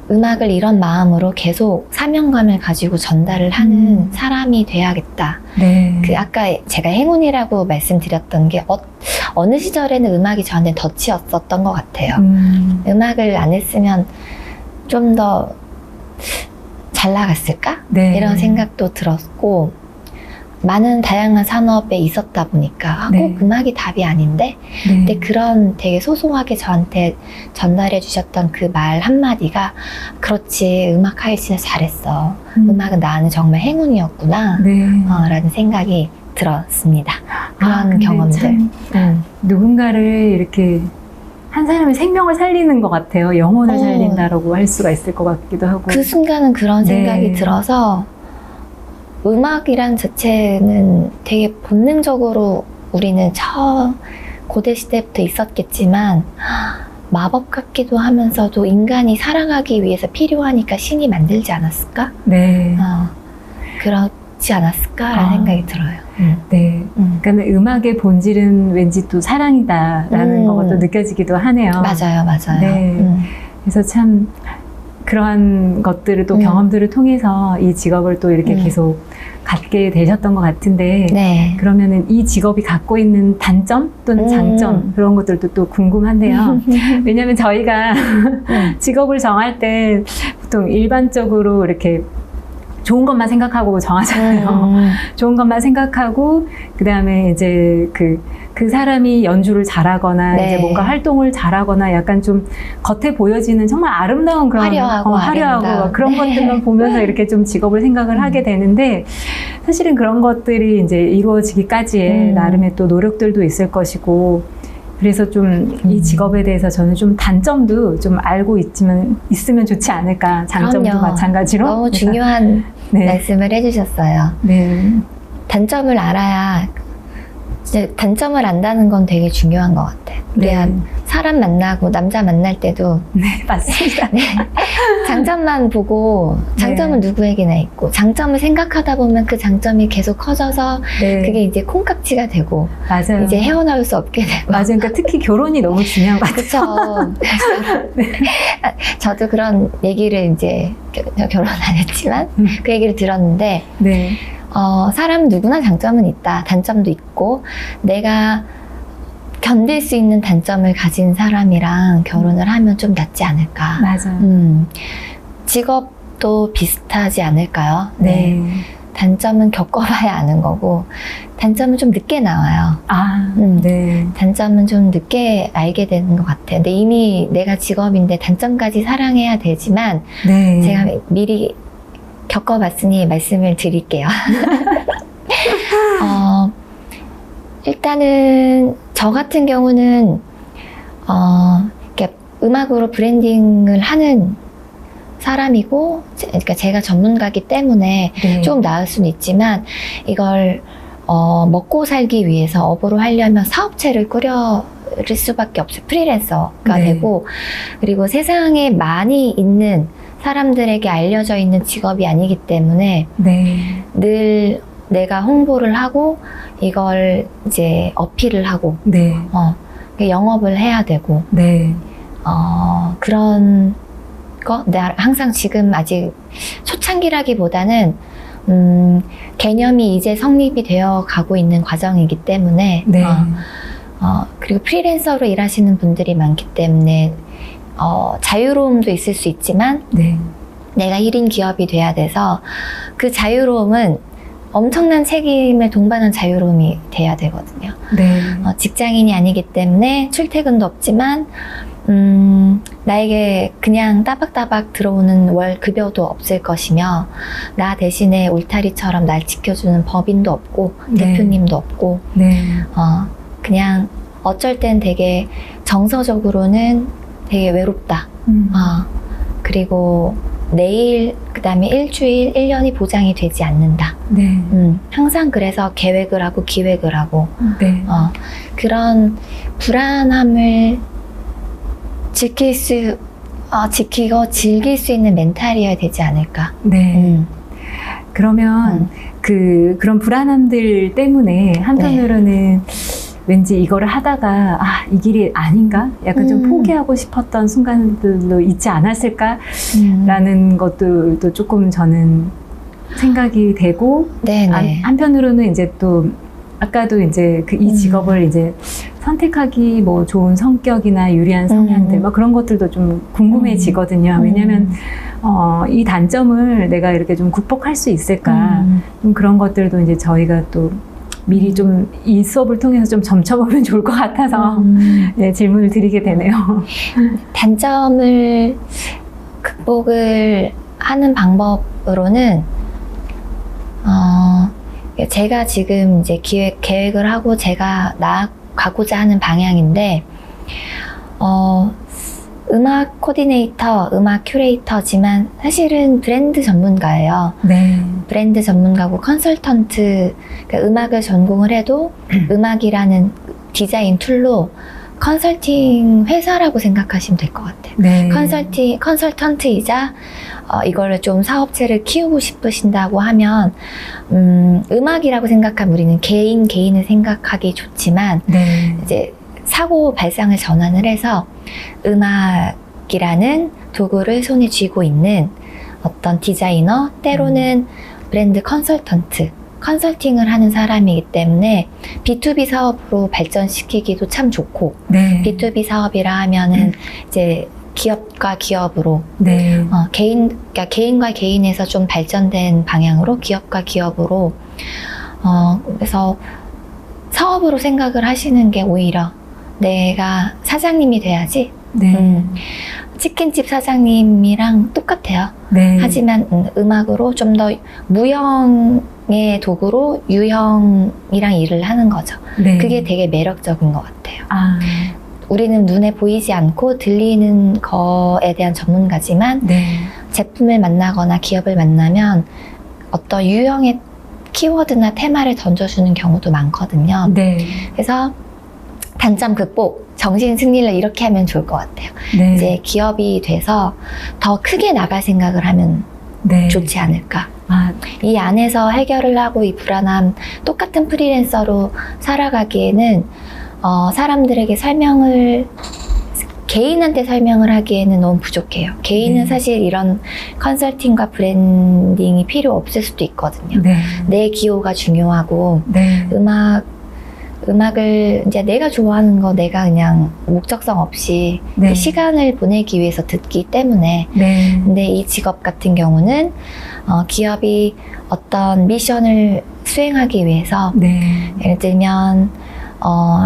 음악을 이런 마음으로 계속 사명감을 가지고 전달을 하는 사람이 돼야겠다. 네. 아까 제가 행운이라고 말씀드렸던 게 어느 시절에는 음악이 저한테 덫이었었던 것 같아요. 음악을 안 했으면 좀 더 잘 나갔을까? 네. 이런 생각도 들었고 많은 다양한 산업에 있었다 보니까 네. 꼭 음악이 답이 아닌데 네. 근데 그런 되게 소소하게 저한테 전달해 주셨던 그 말 한마디가 그렇지 음악 하기 진짜 잘했어. 음악은 나는 정말 행운이었구나 네. 라는 생각이 들었습니다. 그런 근데 경험들. 참 누군가를 이렇게 한 사람의 생명을 살리는 것 같아요. 영혼을 살린다라고 할 수가 있을 것 같기도 하고. 그 순간은 그런 네. 생각이 들어서 음악이란 자체는 되게 본능적으로 우리는 고대 시대부터 있었겠지만 마법 같기도 하면서도 인간이 살아가기 위해서 필요하니까 신이 만들지 않았을까? 네. 그렇지 않았을까라는 생각이 들어요. 네. 그러니까 음악의 본질은 왠지 또 사랑이다라는 것도 느껴지기도 하네요. 맞아요. 네. 그래서 참 그러한 것들을 또 경험들을 통해서 이 직업을 또 이렇게 계속 갖게 되셨던 것 같은데 네. 그러면은 이 직업이 갖고 있는 단점 또는 장점 그런 것들도 또 궁금한데요. 왜냐하면 저희가 직업을 정할 때 보통 일반적으로 이렇게 좋은 것만 생각하고 정하잖아요. 좋은 것만 생각하고 그다음에 이제 그 사람이 연주를 잘하거나 네. 이제 뭔가 활동을 잘하거나 약간 좀 겉에 보여지는 정말 아름다운 그런 화려하고 화려하고 그런 네. 것들만 보면서 이렇게 좀 직업을 생각을 하게 되는데 사실은 그런 것들이 이제 이루어지기까지의 나름의 또 노력들도 있을 것이고 그래서 좀 이 직업에 대해서 저는 좀 단점도 좀 알고 있으면 좋지 않을까. 장점도 그럼요. 마찬가지로. 너무 중요한 네. 말씀을 해주셨어요. 네. 단점을 알아야 이제 단점을 안다는 건 되게 중요한 것 같아요. 우리가 네. 사람 만나고 남자 만날 때도 네, 맞습니다. 장점만 보고 장점은 누구에게나 있고 장점을 생각하다 보면 그 장점이 계속 커져서 네. 그게 이제 콩깍지가 되고 맞아요. 이제 헤어나올 수 없게 되고 맞아요. 그러니까 특히 결혼이 너무 중요한 것 같아요. 그렇죠. 저도 그런 얘기를 이제 결혼 안 했지만 그 얘기를 들었는데 네. 사람 누구나 장점은 있다. 단점도 있고 내가 견딜 수 있는 단점을 가진 사람이랑 결혼을 하면 좀 낫지 않을까. 맞아요. 직업도 비슷하지 않을까요? 네. 단점은 겪어봐야 아는 거고 단점은 좀 늦게 나와요. 네. 단점은 좀 늦게 알게 되는 것 같아요. 근데 이미 내가 직업인데 단점까지 사랑해야 되지만 네. 제가 미리 겪어봤으니 말씀을 드릴게요. 일단은 저 같은 경우는 이렇게 음악으로 브랜딩을 하는 사람이고, 그러니까 제가 전문가이기 때문에 네. 좀 나을 수는 있지만, 이걸 먹고 살기 위해서 업으로 하려면 사업체를 꾸릴 수밖에 없어요. 프리랜서가 네. 되고, 그리고 세상에 많이 있는 사람들에게 알려져 있는 직업이 아니기 때문에 네. 늘 내가 홍보를 하고 이걸 이제 어필을 하고 네. 영업을 해야 되고 네. 그런 거 내가 항상 지금 아직 초창기라기보다는 개념이 이제 성립이 되어 가고 있는 과정이기 때문에 네. 그리고 프리랜서로 일하시는 분들이 많기 때문에 자유로움도 있을 수 있지만 네. 내가 1인 기업이 돼야 돼서 그 자유로움은 엄청난 책임을 동반한 자유로움이 돼야 되거든요. 네. 직장인이 아니기 때문에 출퇴근도 없지만 나에게 그냥 따박따박 들어오는 월 급여도 없을 것이며 나 대신에 울타리처럼 날 지켜주는 법인도 없고 네. 대표님도 없고 네. 그냥 어쩔 땐 되게 정서적으로는 되게 외롭다. 그리고 내일, 그 다음에 일주일, 1년이 보장이 되지 않는다. 네. 항상 그래서 계획을 하고 기획을 하고 네. 그런 불안함을 지키고 즐길 수 있는 멘탈이어야 되지 않을까. 네. 그러면 그런 불안함들 때문에 한편으로는 왠지 이거를 하다가 이 길이 아닌가? 약간 좀 포기하고 싶었던 순간들도 있지 않았을까라는 것들도 조금 저는 생각이 되고, 네네. 한편으로는 이제 또 아까도 이제 이 직업을 이제 선택하기 뭐 좋은 성격이나 유리한 성향들 뭐 그런 것들도 좀 궁금해지거든요. 왜냐하면 이 단점을 내가 이렇게 좀 극복할 수 있을까? 좀 그런 것들도 이제 저희가 또 미리 좀 이 수업을 통해서 좀 점쳐보면 좋을 것 같아서 네, 질문을 드리게 되네요. 단점을 극복을 하는 방법으로는 제가 지금 이제 계획을 하고 제가 나아가고자 하는 방향인데 음악 코디네이터, 음악 큐레이터지만 사실은 브랜드 전문가예요. 네. 브랜드 전문가고 컨설턴트, 그러니까 음악을 전공을 해도 음악이라는 디자인 툴로 컨설팅 회사라고 생각하시면 될 것 같아요. 네. 컨설턴트이자 이거를 좀 사업체를 키우고 싶으신다고 하면 음악이라고 생각하면 우리는 개인을 생각하기 좋지만 네. 이제 사고 발상을 전환을 해서 음악이라는 도구를 손에 쥐고 있는 어떤 디자이너, 때로는 브랜드 컨설팅을 하는 사람이기 때문에 B2B 사업으로 발전시키기도 참 좋고, 네. B2B 사업이라 하면은 이제 기업과 기업으로, 네. 그러니까 개인과 개인에서 좀 발전된 방향으로 기업과 기업으로, 그래서 사업으로 생각을 하시는 게 오히려 내가 사장님이 돼야지. 네. 치킨집 사장님이랑 똑같아요. 네. 하지만 음악으로 좀 더 무형의 도구로 유형이랑 일을 하는 거죠. 네. 그게 되게 매력적인 것 같아요. 우리는 눈에 보이지 않고 들리는 거에 대한 전문가지만 네. 제품을 만나거나 기업을 만나면 어떤 유형의 키워드나 테마를 던져주는 경우도 많거든요. 네. 그래서 단점 극복, 정신 승리를 이렇게 하면 좋을 것 같아요. 네. 이제 기업이 돼서 더 크게 나갈 생각을 하면 네. 좋지 않을까. 이 안에서 해결을 하고 이 불안함, 똑같은 프리랜서로 살아가기에는 사람들에게 개인한테 설명을 하기에는 너무 부족해요. 개인은 네. 사실 이런 컨설팅과 브랜딩이 필요 없을 수도 있거든요. 네. 내 기호가 중요하고 네. 음악을 이제 내가 좋아하는 거 내가 그냥 목적성 없이 네. 시간을 보내기 위해서 듣기 때문에. 네. 근데 이 직업 같은 경우는 기업이 어떤 미션을 수행하기 위해서 네. 예를 들면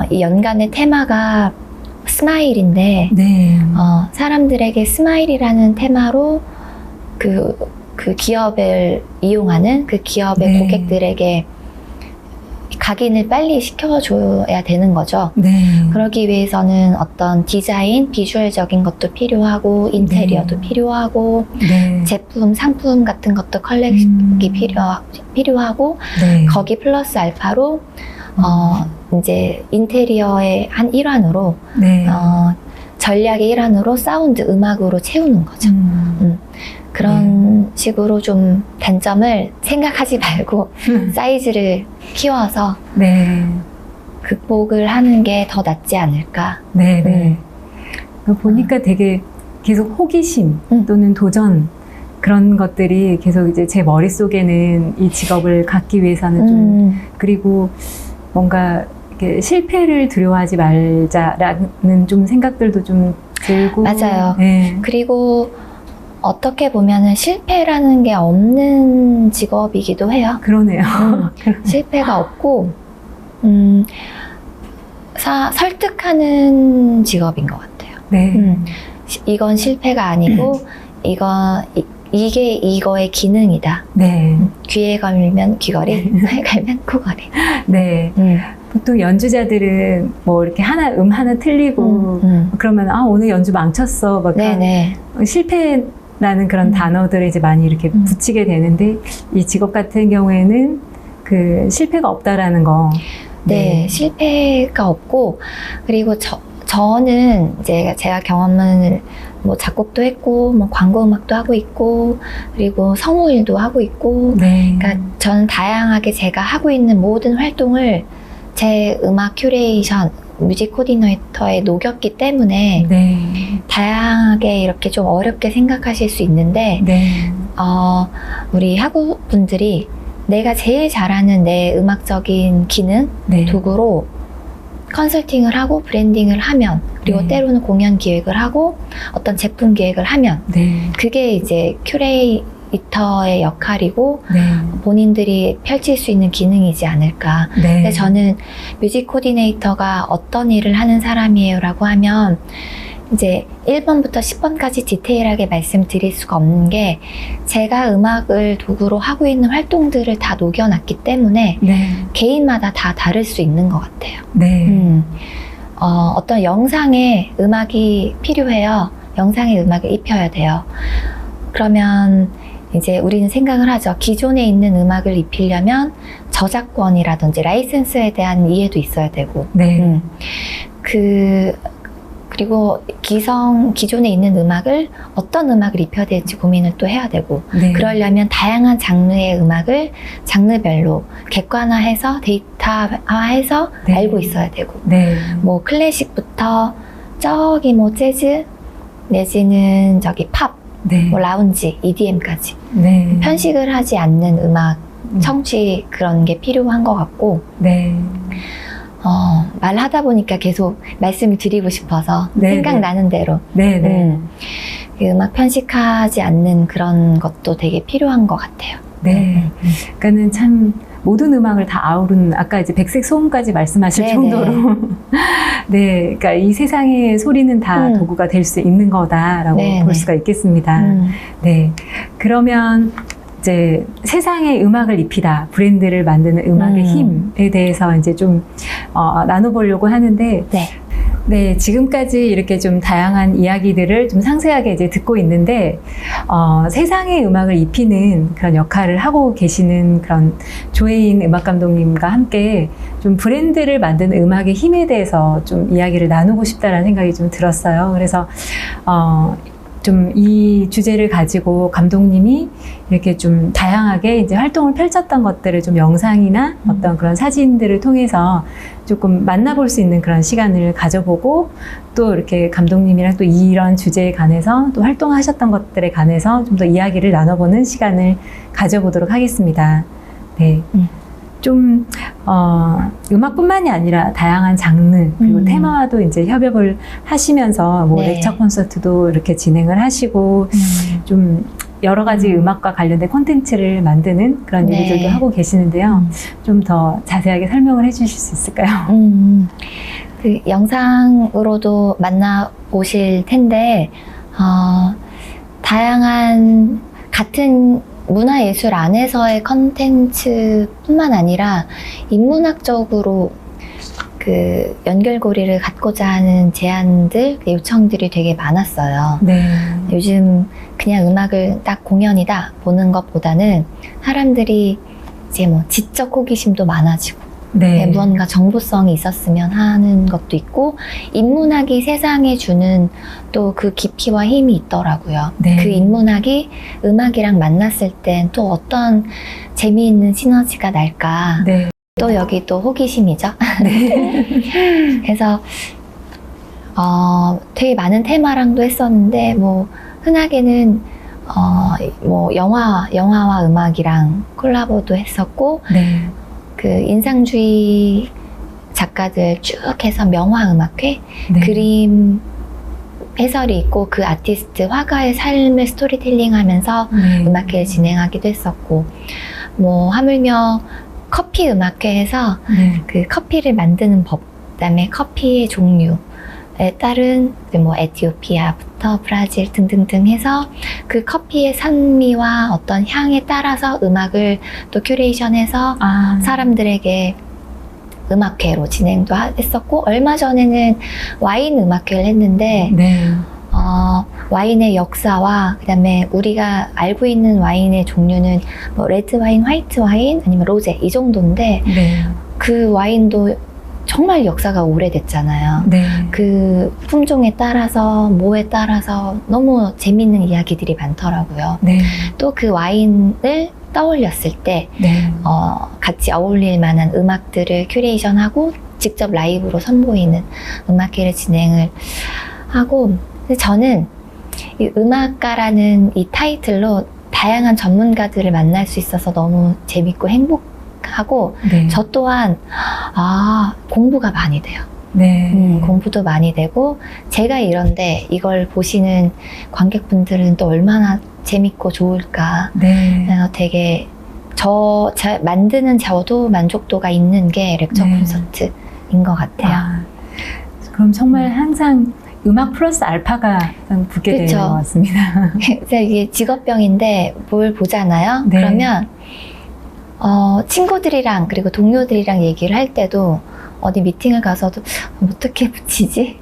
이 연간의 테마가 스마일인데 네. 사람들에게 스마일이라는 테마로 그 기업을 이용하는 그 기업의 네. 고객들에게 각인을 빨리 시켜줘야 되는 거죠. 네. 그러기 위해서는 어떤 디자인, 비주얼적인 것도 필요하고 인테리어도 필요하고 네. 제품, 상품 같은 것도 컬렉션이 필요하고 네. 거기 플러스 알파로 이제 인테리어의 한 일환으로 네. 전략의 일환으로 사운드, 음악으로 채우는 거죠. 그런 식으로 좀 단점을 생각하지 말고 사이즈를 키워서 네. 극복을 하는 게 더 낫지 않을까. 네. 네. 보니까 되게 계속 호기심 또는 도전 그런 것들이 계속 이제 제 머릿속에는 이 직업을 갖기 위해서는 좀 그리고 뭔가 이렇게 실패를 두려워하지 말자라는 좀 생각들도 좀 들고 맞아요. 네. 그리고 어떻게 보면은 실패라는 게 없는 직업이기도 해요. 그러네요. 실패가 없고 설득하는 직업인 것 같아요. 네. 이건 실패가 아니고 이게 이거의 기능이다. 네. 귀에 걸면 귀걸이, 코에 걸면 코걸이. 네. 보통 연주자들은 뭐 이렇게 하나 틀리고 그러면 오늘 연주 망쳤어. 막 네네. 실패라는 그런 단어들을 이제 많이 이렇게 붙이게 되는데 이 직업 같은 경우에는 그 실패가 없다라는 거. 네, 실패가 없고 그리고 저는 이제 제가 경험을 뭐 작곡도 했고 뭐 광고 음악도 하고 있고 그리고 성우일도 하고 있고 네. 그러니까 저는 다양하게 제가 하고 있는 모든 활동을 제 음악 큐레이션 뮤직 코디네이터에 녹였기 때문에 네. 다양하게 이렇게 좀 어렵게 생각하실 수 있는데 네. 우리 학우분들이 내가 제일 잘하는 내 음악적인 기능, 네. 도구로 컨설팅을 하고 브랜딩을 하면 그리고 네. 때로는 공연 기획을 하고 어떤 제품 기획을 하면 네. 그게 이제 큐레이터의 역할이고 네. 본인들이 펼칠 수 있는 기능이지 않을까. 네. 근데 저는 뮤직 코디네이터가 어떤 일을 하는 사람이에요 라고 하면 이제 1번부터 10번까지 디테일하게 말씀드릴 수가 없는 게 제가 음악을 도구로 하고 있는 활동들을 다 녹여놨기 때문에 네. 개인마다 다 다를 수 있는 것 같아요. 네. 어떤 영상에 음악이 필요해요. 영상에 음악을 입혀야 돼요. 그러면 이제 우리는 생각을 하죠. 기존에 있는 음악을 입히려면 저작권이라든지 라이센스에 대한 이해도 있어야 되고 네. 그리고 기존에 있는 음악을 어떤 음악을 입혀야 될지 고민을 또 해야 되고 네. 그러려면 다양한 장르의 음악을 장르별로 객관화해서 데이터화해서 네. 알고 있어야 되고 네. 뭐 클래식부터 저기 뭐 재즈 내지는 저기 팝, 네. 뭐 라운지, EDM까지 네. 편식을 하지 않는 음악 청취 그런 게 필요한 것 같고 네. 말하다 보니까 계속 말씀을 드리고 싶어서 네, 생각나는 대로 네. 네. 그 음악 편식하지 않는 그런 것도 되게 필요한 것 같아요. 네. 그러니까는 참 모든 음악을 다 아우르는 아까 이제 백색 소음까지 말씀하실 네네. 정도로 네, 그러니까 이 세상의 소리는 다 도구가 될 수 있는 거다라고 네네. 볼 수가 있겠습니다. 네. 그러면 이제 세상에 음악을 입히다, 브랜드를 만드는 음악의 힘에 대해서 이제 좀 나눠보려고 하는데, 네. 네, 지금까지 이렇게 좀 다양한 이야기들을 좀 상세하게 이제 듣고 있는데, 세상의 음악을 입히는 그런 역할을 하고 계시는 그런 조혜인 음악 감독님과 함께 좀 브랜드를 만드는 음악의 힘에 대해서 좀 이야기를 나누고 싶다라는 생각이 좀 들었어요. 그래서, 좀 이 주제를 가지고 감독님이 이렇게 좀 다양하게 이제 활동을 펼쳤던 것들을 좀 영상이나 어떤 그런 사진들을 통해서 조금 만나볼 수 있는 그런 시간을 가져보고 또 이렇게 감독님이랑 또 이런 주제에 관해서 또 활동하셨던 것들에 관해서 좀 더 이야기를 나눠보는 시간을 가져보도록 하겠습니다. 네. 좀, 음악뿐만이 아니라 다양한 장르, 그리고 테마와도 이제 협업을 하시면서 뭐 네. 렉처 콘서트도 이렇게 진행을 하시고, 좀 여러 가지 음악과 관련된 콘텐츠를 만드는 그런 네. 일들도 하고 계시는데요. 좀 더 자세하게 설명을 해 주실 수 있을까요? 그 영상으로도 만나보실 텐데, 다양한 같은 문화예술 안에서의 컨텐츠뿐만 아니라 인문학적으로 그 연결고리를 갖고자 하는 제안들, 요청들이 되게 많았어요. 네. 요즘 그냥 음악을 딱 공연이다 보는 것보다는 사람들이 이제 뭐 지적 호기심도 많아지고 네. 무언가 정보성이 있었으면 하는 것도 있고 인문학이 세상에 주는 또 그 깊이와 힘이 있더라고요. 네. 그 인문학이 음악이랑 만났을 땐 또 어떤 재미있는 시너지가 날까. 네. 또 여기 또 호기심이죠. 그래서 되게 많은 테마랑도 했었는데 뭐 흔하게는 뭐 영화와 음악이랑 콜라보도 했었고 네. 그 인상주의 작가들 쭉 해서 명화음악회 네. 그림 해설이 있고 그 아티스트 화가의 삶을 스토리텔링하면서 네. 음악회를 진행하기도 했었고 뭐 하물며 커피 음악회에서 네. 그 커피를 만드는 법, 그다음에 커피의 종류에 따른 뭐 에티오피아부터 브라질 등등등 해서 그 커피의 산미와 어떤 향에 따라서 음악을 또 큐레이션해서 사람들에게 음악회로 진행도 했었고 얼마 전에는 와인 음악회를 했는데 네. 와인의 역사와 그다음에 우리가 알고 있는 와인의 종류는 뭐 레드 와인, 화이트 와인 아니면 로제 이 정도인데 네. 그 와인도 정말 역사가 오래됐잖아요. 네. 그 품종에 따라서 뭐에 따라서 너무 재밌는 이야기들이 많더라고요. 네. 또 그 와인을 떠올렸을 때 네. 같이 어울릴 만한 음악들을 큐레이션하고 직접 라이브로 선보이는 음악회를 진행을 하고 근데 저는 이 음악가라는 이 타이틀로 다양한 전문가들을 만날 수 있어서 너무 재밌고 행복하고 네. 저 또한 공부가 많이 돼요. 네. 공부도 많이 되고 제가 이런데 이걸 보시는 관객분들은 또 얼마나 재밌고 좋을까. 네. 되게 만드는 저도 만족도가 있는 게 렉처 네. 콘서트인 것 같아요. 그럼 정말 항상 음악 플러스 알파가 붙게 되는 것 같습니다. 그래서 이게 직업병인데 뭘 보잖아요. 네. 그러면 친구들이랑 그리고 동료들이랑 얘기를 할 때도 어디 미팅을 가서도 어떻게 붙이지?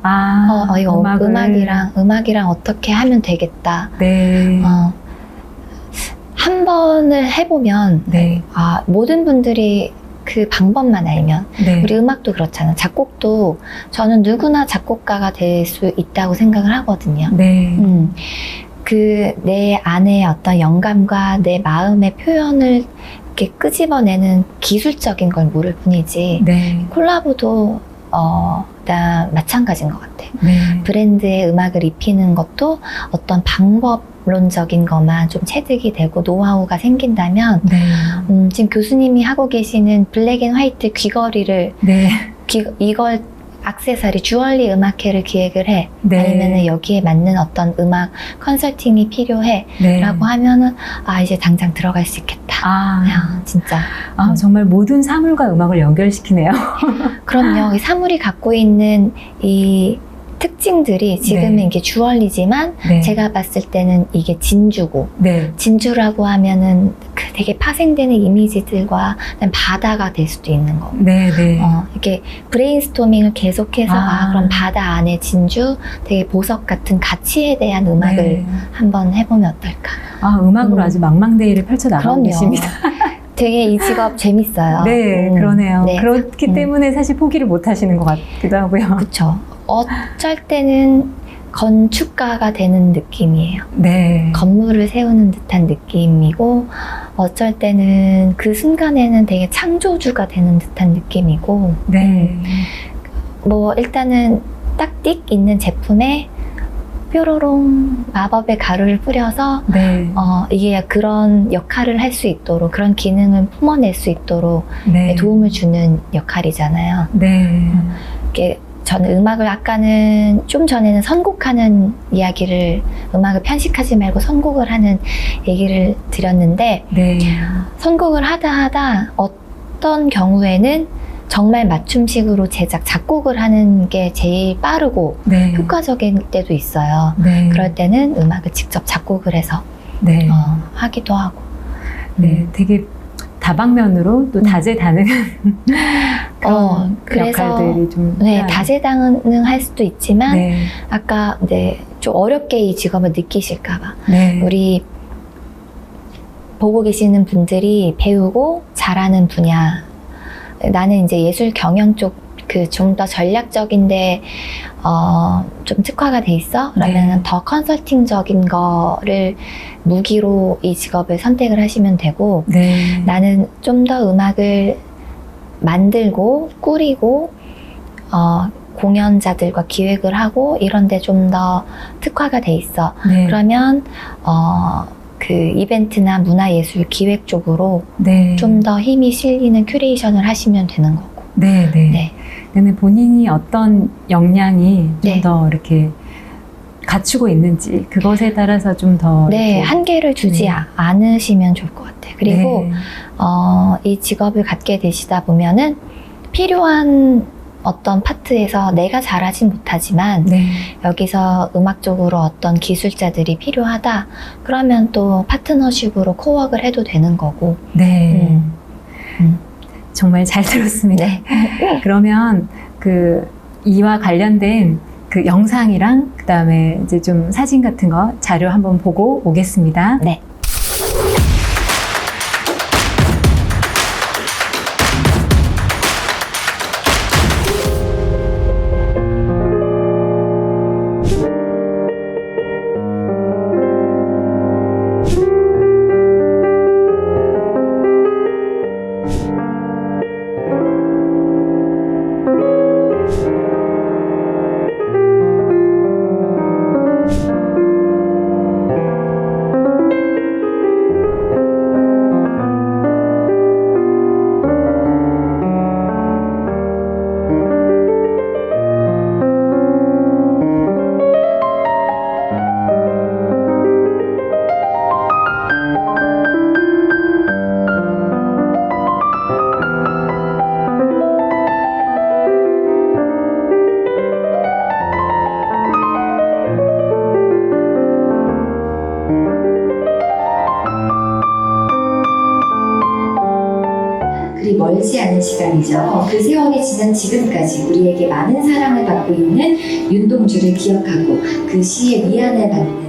이거 음악이랑 어떻게 하면 되겠다. 네. 한 번을 해보면 네. 모든 분들이 그 방법만 알면 네. 우리 음악도 그렇잖아요. 작곡도 저는 누구나 작곡가가 될 수 있다고 생각을 하거든요. 네. 그 내 안에 어떤 영감과 내 마음의 표현을 이렇게 끄집어내는 기술적인 걸 모를 뿐이지 네. 콜라보도 다 마찬가지인 것 같아요. 네. 브랜드의 음악을 입히는 것도 어떤 방법론적인 것만 좀 체득이 되고 노하우가 생긴다면 네. 지금 교수님이 하고 계시는 블랙 앤 화이트 귀걸이를 네. 이걸 액세서리, 주얼리 음악회를 기획을 해. 네. 아니면은 여기에 맞는 어떤 음악 컨설팅이 필요해. 네. 라고 하면은, 이제 당장 들어갈 수 있겠다. 진짜. 정말 모든 사물과 음악을 연결시키네요. 그럼요. 이 사물이 갖고 있는 이 특징들이 지금은 네. 이게 주얼리지만 네. 제가 봤을 때는 이게 진주고 네. 진주라고 하면은 그 되게 파생되는 이미지들과 그다음에 바다가 될 수도 있는 거고 네. 네. 이렇게 브레인스토밍을 계속해서 그럼 바다 안에 진주 되게 보석 같은 가치에 대한 음악을 네. 한번 해보면 어떨까. 음악으로 아주 망망대해를 펼쳐나가고 계십니다. 되게 이 직업 재밌어요. 네, 그러네요. 네. 그렇기 때문에 사실 포기를 못 하시는 것 같기도 하고요. 그렇죠. 어쩔 때는 건축가가 되는 느낌이에요. 네. 건물을 세우는 듯한 느낌이고 어쩔 때는 그 순간에는 되게 창조주가 되는 듯한 느낌이고 네. 뭐 일단은 딱띡 있는 제품에 뾰로롱 마법의 가루를 뿌려서 네. 이게 그런 역할을 할 수 있도록 그런 기능을 품어낼 수 있도록 네. 도움을 주는 역할이잖아요. 네. 이게 저는 음악을 좀 전에는 선곡하는 이야기를 음악을 편식하지 말고 선곡을 하는 얘기를 드렸는데 네. 선곡을 하다 어떤 경우에는 정말 맞춤식으로 작곡을 하는 게 제일 빠르고 네. 효과적인 때도 있어요. 네. 그럴 때는 음악을 직접 작곡을 해서 네. 하기도 하고 네, 되게 다방면으로 또 다재다능한 그런 그래서 역할들이 좀 네, 다재다능할 수도 있지만 네, 아까 좀 어렵게 이 직업을 느끼실까봐 네, 우리 보고 계시는 분들이 배우고 잘하는 분야, 나는 이제 예술 경영 쪽 좀 더 전략적인데 좀 특화가 돼 있어? 그러면 네. 더 컨설팅적인 거를 무기로 이 직업을 선택을 하시면 되고, 네, 나는 좀 더 음악을 만들고 꾸리고 공연자들과 기획을 하고 이런 데 좀 더 특화가 돼 있어. 네, 그러면 그 이벤트나 문화예술 기획 쪽으로 네, 좀 더 힘이 실리는 큐레이션을 하시면 되는 거고. 네, 네. 네. 그다음에 본인이 어떤 역량이 좀 네. 더 이렇게 갖추고 있는지 그것에 따라서 좀 더 네, 한계를 두지 네. 않으시면 좋을 것 같아요. 그리고 네, 이 직업을 갖게 되시다 보면은 필요한 어떤 파트에서 내가 잘하진 못하지만 네, 여기서 음악적으로 어떤 기술자들이 필요하다. 그러면 또 파트너십으로 코워크를 해도 되는 거고. 네. 정말 잘 들었습니다. 네. 그러면 이와 관련된 그 영상이랑 그다음에 이제 좀 사진 같은 거 자료 한번 보고 오겠습니다. 네. 그리 멀지 않은 시간이죠. 그 세월이 지난 지금까지 우리에게 많은 사랑을 받고 있는 윤동주를 기억하고 그 시의 위안을 받는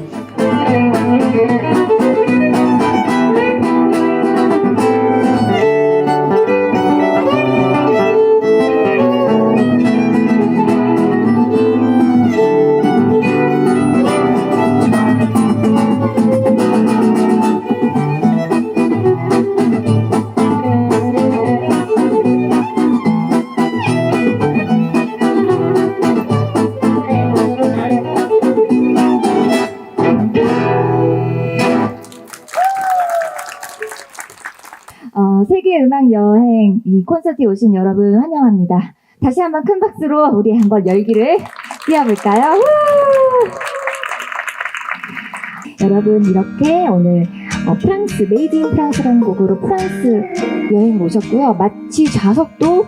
세계 음악 여행 이 콘서트에 오신 여러분 환영합니다. 다시 한번 큰 박수로 우리 한번 열기를 띄워볼까요? 후! 여러분 이렇게 오늘 프랑스 메이드 인 프랑스라는 곡으로 프랑스 여행 오셨고요. 마치 좌석도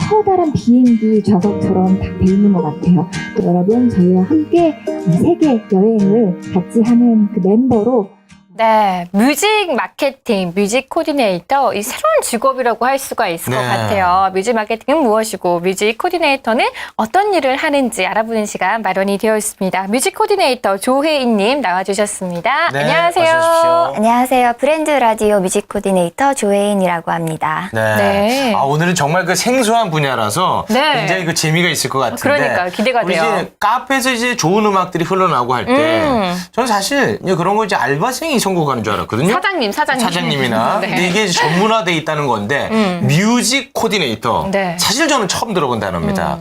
커다란 비행기 좌석처럼 딱 돼 있는 것 같아요. 또 여러분 저희와 함께 세계 여행을 같이 하는 그 멤버로 네, 뮤직 마케팅, 뮤직 코디네이터, 이 새로운 직업이라고 할 수가 있을 것 같아요. 뮤직 마케팅은 무엇이고, 뮤직 코디네이터는 어떤 일을 하는지 알아보는 시간 마련이 되어 있습니다. 뮤직 코디네이터 조혜인님 나와주셨습니다. 네, 안녕하세요. 어서 오십시오. 안녕하세요. 브랜드 라디오 뮤직 코디네이터 조혜인이라고 합니다. 네. 네. 오늘은 정말 그 생소한 분야라서 네. 굉장히 그 재미가 있을 것 같은데. 그러니까요. 기대가 우리 돼요. 이제 카페에서 이제 좋은 음악들이 흘러나오고 할 때, 저는 사실 이제 그런 거 이제 알바생이 선곡하는 줄 알았거든요. 사장님이나. 네. 근데 이게 이제 전문화돼 있다는 건데, 뮤직 코디네이터. 네. 사실 저는 처음 들어본 단어입니다.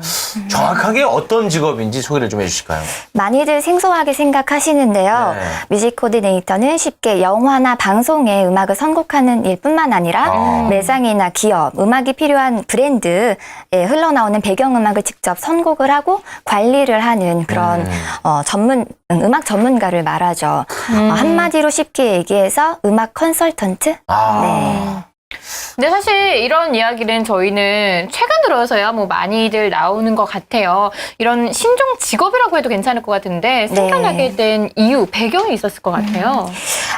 정확하게 어떤 직업인지 소개를 좀 해주실까요? 많이들 생소하게 생각하시는데요. 네. 뮤직 코디네이터는 쉽게 영화나 방송에 음악을 선곡하는 일뿐만 아니라 매장이나 기업, 음악이 필요한 브랜드에 흘러나오는 배경음악을 직접 선곡을 하고 관리를 하는 그런 음악 전문가를 말하죠. 한마디로 쉽게 얘기해서 음악 컨설턴트? 네. 근데 사실 이런 이야기는 저희는 최근 들어서야 뭐 많이들 나오는 것 같아요. 이런 신종 직업이라고 해도 괜찮을 것 같은데 생겨나게 된 이유, 배경이 있었을 것 같아요.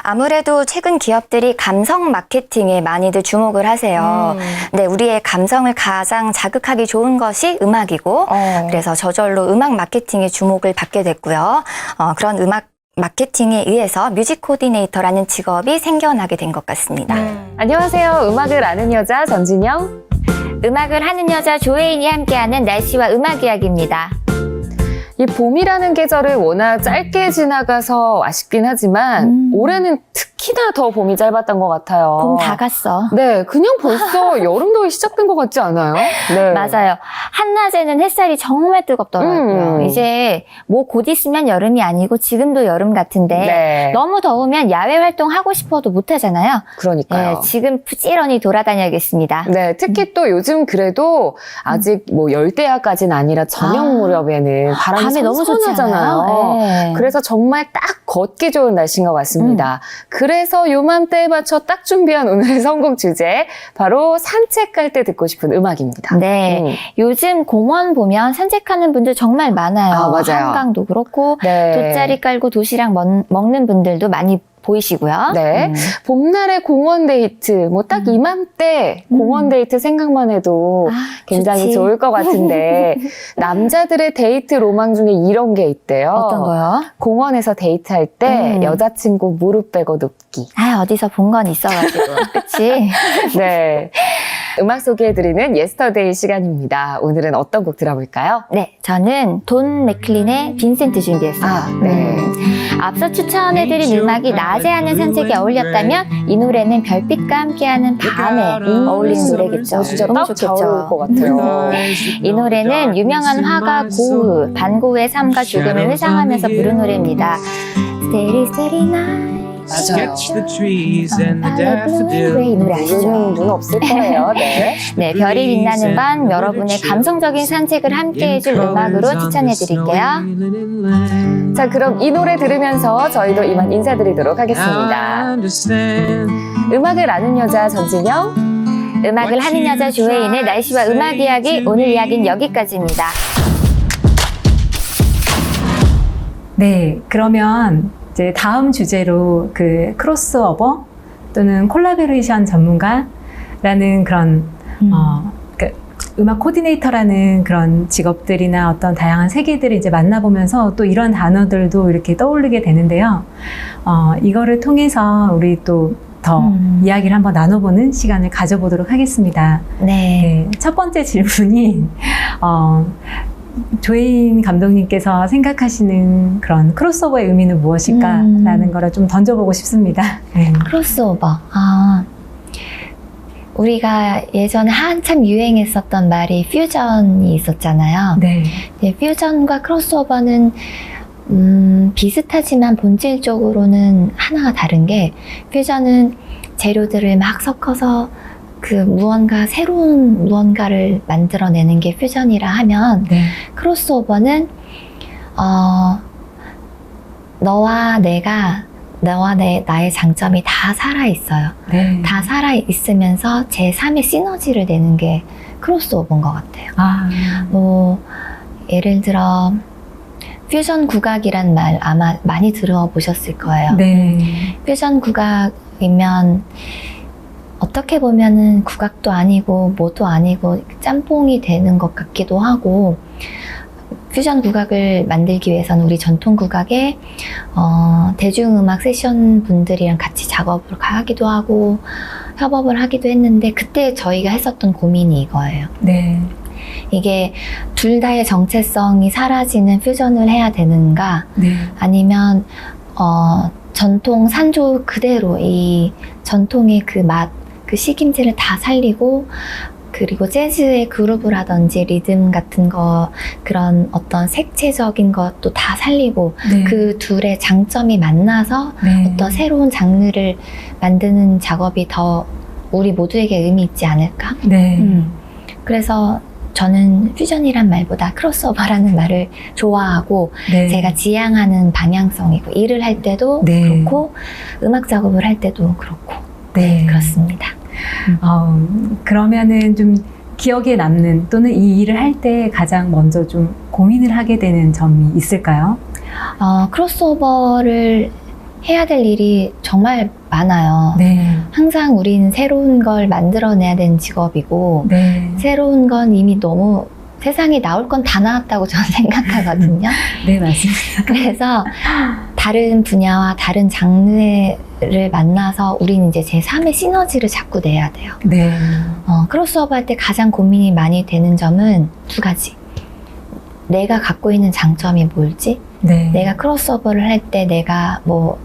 아무래도 최근 기업들이 감성 마케팅에 많이들 주목을 하세요. 네, 우리의 감성을 가장 자극하기 좋은 것이 음악이고, 그래서 저절로 음악 마케팅에 주목을 받게 됐고요. 그런 음악 마케팅에 의해서 뮤직 코디네이터라는 직업이 생겨나게 된 것 같습니다. 안녕하세요. 음악을 아는 여자 전진영. 음악을 하는 여자 조혜인이 함께하는 날씨와 음악 이야기입니다. 이 봄이라는 계절을 워낙 짧게 지나가서 아쉽긴 하지만 올해는 특히나 더 봄이 짧았던 것 같아요. 봄 다 갔어. 네, 그냥 벌써 여름도 시작된 것 같지 않아요? 네. 맞아요. 한낮에는 햇살이 정말 뜨겁더라고요. 이제 뭐 곧 있으면 여름이 아니고 지금도 여름 같은데 네. 너무 더우면 야외 활동 하고 싶어도 못 하잖아요. 그러니까요. 네, 지금 부지런히 돌아다녀야겠습니다. 네, 특히 또 요즘 그래도 아직 뭐 열대야까지는 아니라 저녁 무렵에는 바람이 밤에 너무 선선하잖아요. 좋잖아요. 네. 그래서 정말 딱 걷기 좋은 날씨인 것 같습니다. 그래서 요맘때에 맞춰 딱 준비한 오늘의 선곡 주제, 바로 산책할 때 듣고 싶은 음악입니다. 네, 요즘 공원 보면 산책하는 분들 정말 많아요. 아, 맞아요. 한강도 그렇고 네. 돗자리 깔고 도시락 먹는 분들도 많이 보이시고요. 네. 봄날의 공원 데이트, 뭐 딱 이맘때 공원 데이트 생각만 해도 굉장히 좋지. 좋을 것 같은데, 남자들의 데이트 로망 중에 이런 게 있대요. 어떤 거요? 공원에서 데이트할 때 여자친구 무릎 빼고 눕기. 어디서 본 건 있어가지고. 그치? 네. 음악 소개해드리는 예스터데이 시간입니다. 오늘은 어떤 곡 들어볼까요? 네, 저는 돈 맥클린의 빈센트 준비했어요. 네. 앞서 추천해드린 음악이 낮에 하는 산책에 어울렸다면 이 노래는 별빛과 함께하는 밤에 어울리는 노래겠죠. 진짜 너무 딱 잘 어울릴 것 같아요. 이 노래는 유명한 화가 고흐, 반고흐의 삶과 죽음을 회상하면서 부른 노래입니다. Steady, steady night. 맞아요. 이 노래 아시죠? 눈 없을 거예요. 네. 네, 별이 빛나는 밤, 여러분의 감성적인 산책을 함께 해줄 음악으로 추천해드릴게요. 자, 그럼 이 노래 들으면서 저희도 이만 인사드리도록 하겠습니다. 음악을 아는 여자 전진영. 음악을 하는 여자 조혜인의 날씨와 음악 이야기, 오늘 이야기는 여기까지입니다. 네, 그러면 이제 다음 주제로 그 크로스오버 또는 콜라보레이션 전문가라는 그런 그 음악 코디네이터라는 그런 직업들이나 어떤 다양한 세계들을 이제 만나보면서 또 이런 단어들도 이렇게 떠오르게 되는데요. 이거를 통해서 우리 또 더 이야기를 한번 나눠보는 시간을 가져보도록 하겠습니다. 네. 첫 번째 질문이 조혜인 감독님께서 생각하시는 그런 크로스오버의 의미는 무엇일까라는 거를 좀 던져보고 싶습니다. 네. 크로스오버. 우리가 예전에 한참 유행했었던 말이 퓨전이 있었잖아요. 네. 네, 퓨전과 크로스오버는 비슷하지만 본질적으로는 하나가 다른 게, 퓨전은 재료들을 막 섞어서 그 무언가 새로운 무언가를 만들어내는 게 퓨전이라 하면, 네. 크로스오버는 너와 나의 장점이 다 살아있어요. 네. 다 살아있으면서 제3의 시너지를 내는 게 크로스오버인 것 같아요. 뭐 예를 들어 퓨전 국악이란 말 아마 많이 들어보셨을 거예요. 네. 퓨전 국악이면 어떻게 보면은 국악도 아니고 뭐도 아니고 짬뽕이 되는 것 같기도 하고, 퓨전 국악을 만들기 위해서는 우리 전통 국악에 대중음악 세션 분들이랑 같이 작업을 하기도 하고 협업을 하기도 했는데, 그때 저희가 했었던 고민이 이거예요. 네. 이게 둘 다의 정체성이 사라지는 퓨전을 해야 되는가, 네. 아니면 전통 산조 그대로 이 전통의 그 맛, 그 식임새를 다 살리고, 그리고 재즈의 그루브라든지 리듬 같은 거, 그런 어떤 색채적인 것도 다 살리고, 네. 그 둘의 장점이 만나서 네. 어떤 새로운 장르를 만드는 작업이 더 우리 모두에게 의미 있지 않을까? 네. 그래서 저는 퓨전이란 말보다 크로스오버라는 말을 좋아하고, 네. 제가 지향하는 방향성이고, 일을 할 때도 네. 그렇고 음악 작업을 할 때도 그렇고, 네. 그렇습니다. 그러면은 좀 기억에 남는, 또는 이 일을 할 때 가장 먼저 좀 고민을 하게 되는 점이 있을까요? 크로스오버를 해야 될 일이 정말 많아요. 네. 항상 우리는 새로운 걸 만들어내야 되는 직업이고 네. 새로운 건 이미 너무 세상에 나올 건 다 나왔다고 저는 생각하거든요. 네, 맞습니다. 그래서 다른 분야와 다른 장르를 만나서 우리는 이제 제3의 시너지를 자꾸 내야 돼요. 네. 크로스오버 할 때 가장 고민이 많이 되는 점은 두 가지. 내가 갖고 있는 장점이 뭘지? 네. 내가 크로스오버를 할 때 내가 뭐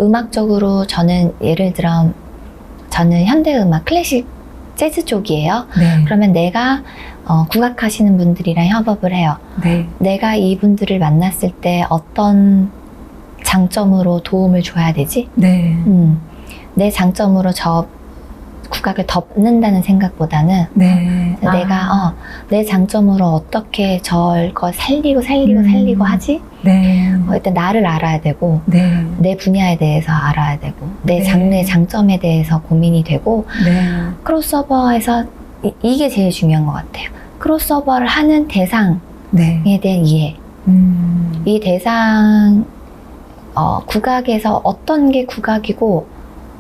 음악적으로 저는 예를 들어 저는 현대음악, 클래식, 재즈 쪽이에요. 네. 그러면 내가 국악하시는 분들이랑 협업을 해요. 네. 내가 이분들을 만났을 때 어떤 장점으로 도움을 줘야 되지? 네. 내 장점으로 저 국악을 덮는다는 생각보다는 네. 내가 내 장점으로 어떻게 저걸 살리고 하지? 네. 일단 나를 알아야 되고 네. 내 분야에 대해서 알아야 되고 내 네. 장르의 장점에 대해서 고민이 되고 네. 크로스오버에서 이게 제일 중요한 것 같아요. 크로스오버를 하는 대상에 네. 대한 이해. 이 대상 국악에서 어떤 게 국악이고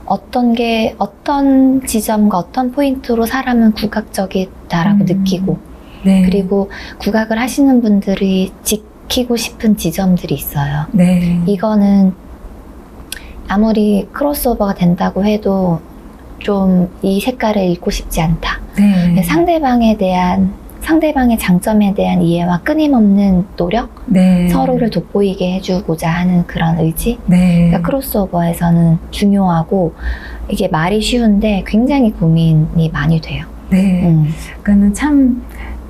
어떤 지점과 어떤 포인트로 사람은 국악적이다라고 느끼고 네. 그리고 국악을 하시는 분들이 지키고 싶은 지점들이 있어요. 네. 이거는 아무리 크로스오버가 된다고 해도 좀 이 색깔을 잃고 싶지 않다. 네. 상대방의 장점에 대한 이해와 끊임없는 노력, 네. 서로를 돋보이게 해주고자 하는 그런 의지. 네. 그러니까 크로스오버에서는 중요하고 이게 말이 쉬운데 굉장히 고민이 많이 돼요. 네. 그러니까는 참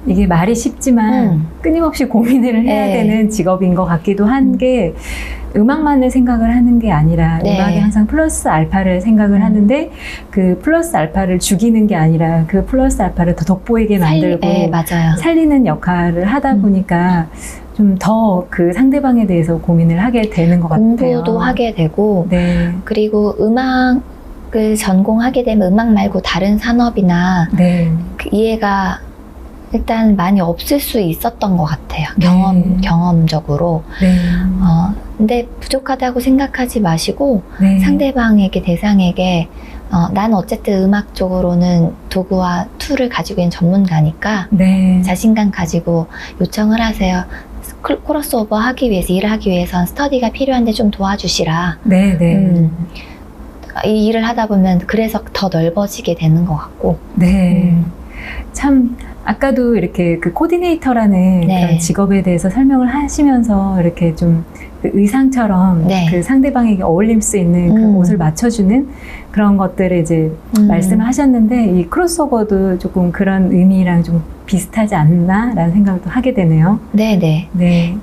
이게 말이 쉽지만 끊임없이 고민을 해야 네. 되는 직업인 것 같기도 한 게 음악만을 생각을 하는 게 아니라 네. 음악에 항상 플러스 알파를 생각을 하는데 그 플러스 알파를 죽이는 게 아니라 그 플러스 알파를 더 돋보이게 만들고 네, 맞아요. 살리는 역할을 하다 보니까 좀 더 그 상대방에 대해서 고민을 하게 되는 것 같아요. 공부도 하게 되고 네. 그리고 음악을 전공하게 되면 음악 말고 다른 산업이나 네. 그 이해가 일단 많이 없을 수 있었던 것 같아요. 네. 경험적으로. 네. 근데 부족하다고 생각하지 마시고 네. 상대방에게, 대상에게 난 어쨌든 음악 쪽으로는 도구와 툴을 가지고 있는 전문가니까 네. 자신감 가지고 요청을 하세요. 크로스오버 하기 위해서, 일을 하기 위해선 스터디가 필요한데 좀 도와주시라. 네. 네. 이 일을 하다 보면 그래서 더 넓어지게 되는 것 같고. 네. 참 아까도 이렇게 그 코디네이터라는 네. 그런 직업에 대해서 설명을 하시면서 이렇게 좀 그 의상처럼 네. 그 상대방에게 어울릴 수 있는 그 옷을 맞춰주는 그런 것들을 이제 말씀을 하셨는데 이 크로스오버도 조금 그런 의미랑 좀 비슷하지 않나라는 생각을 또 하게 되네요. 네네. 네.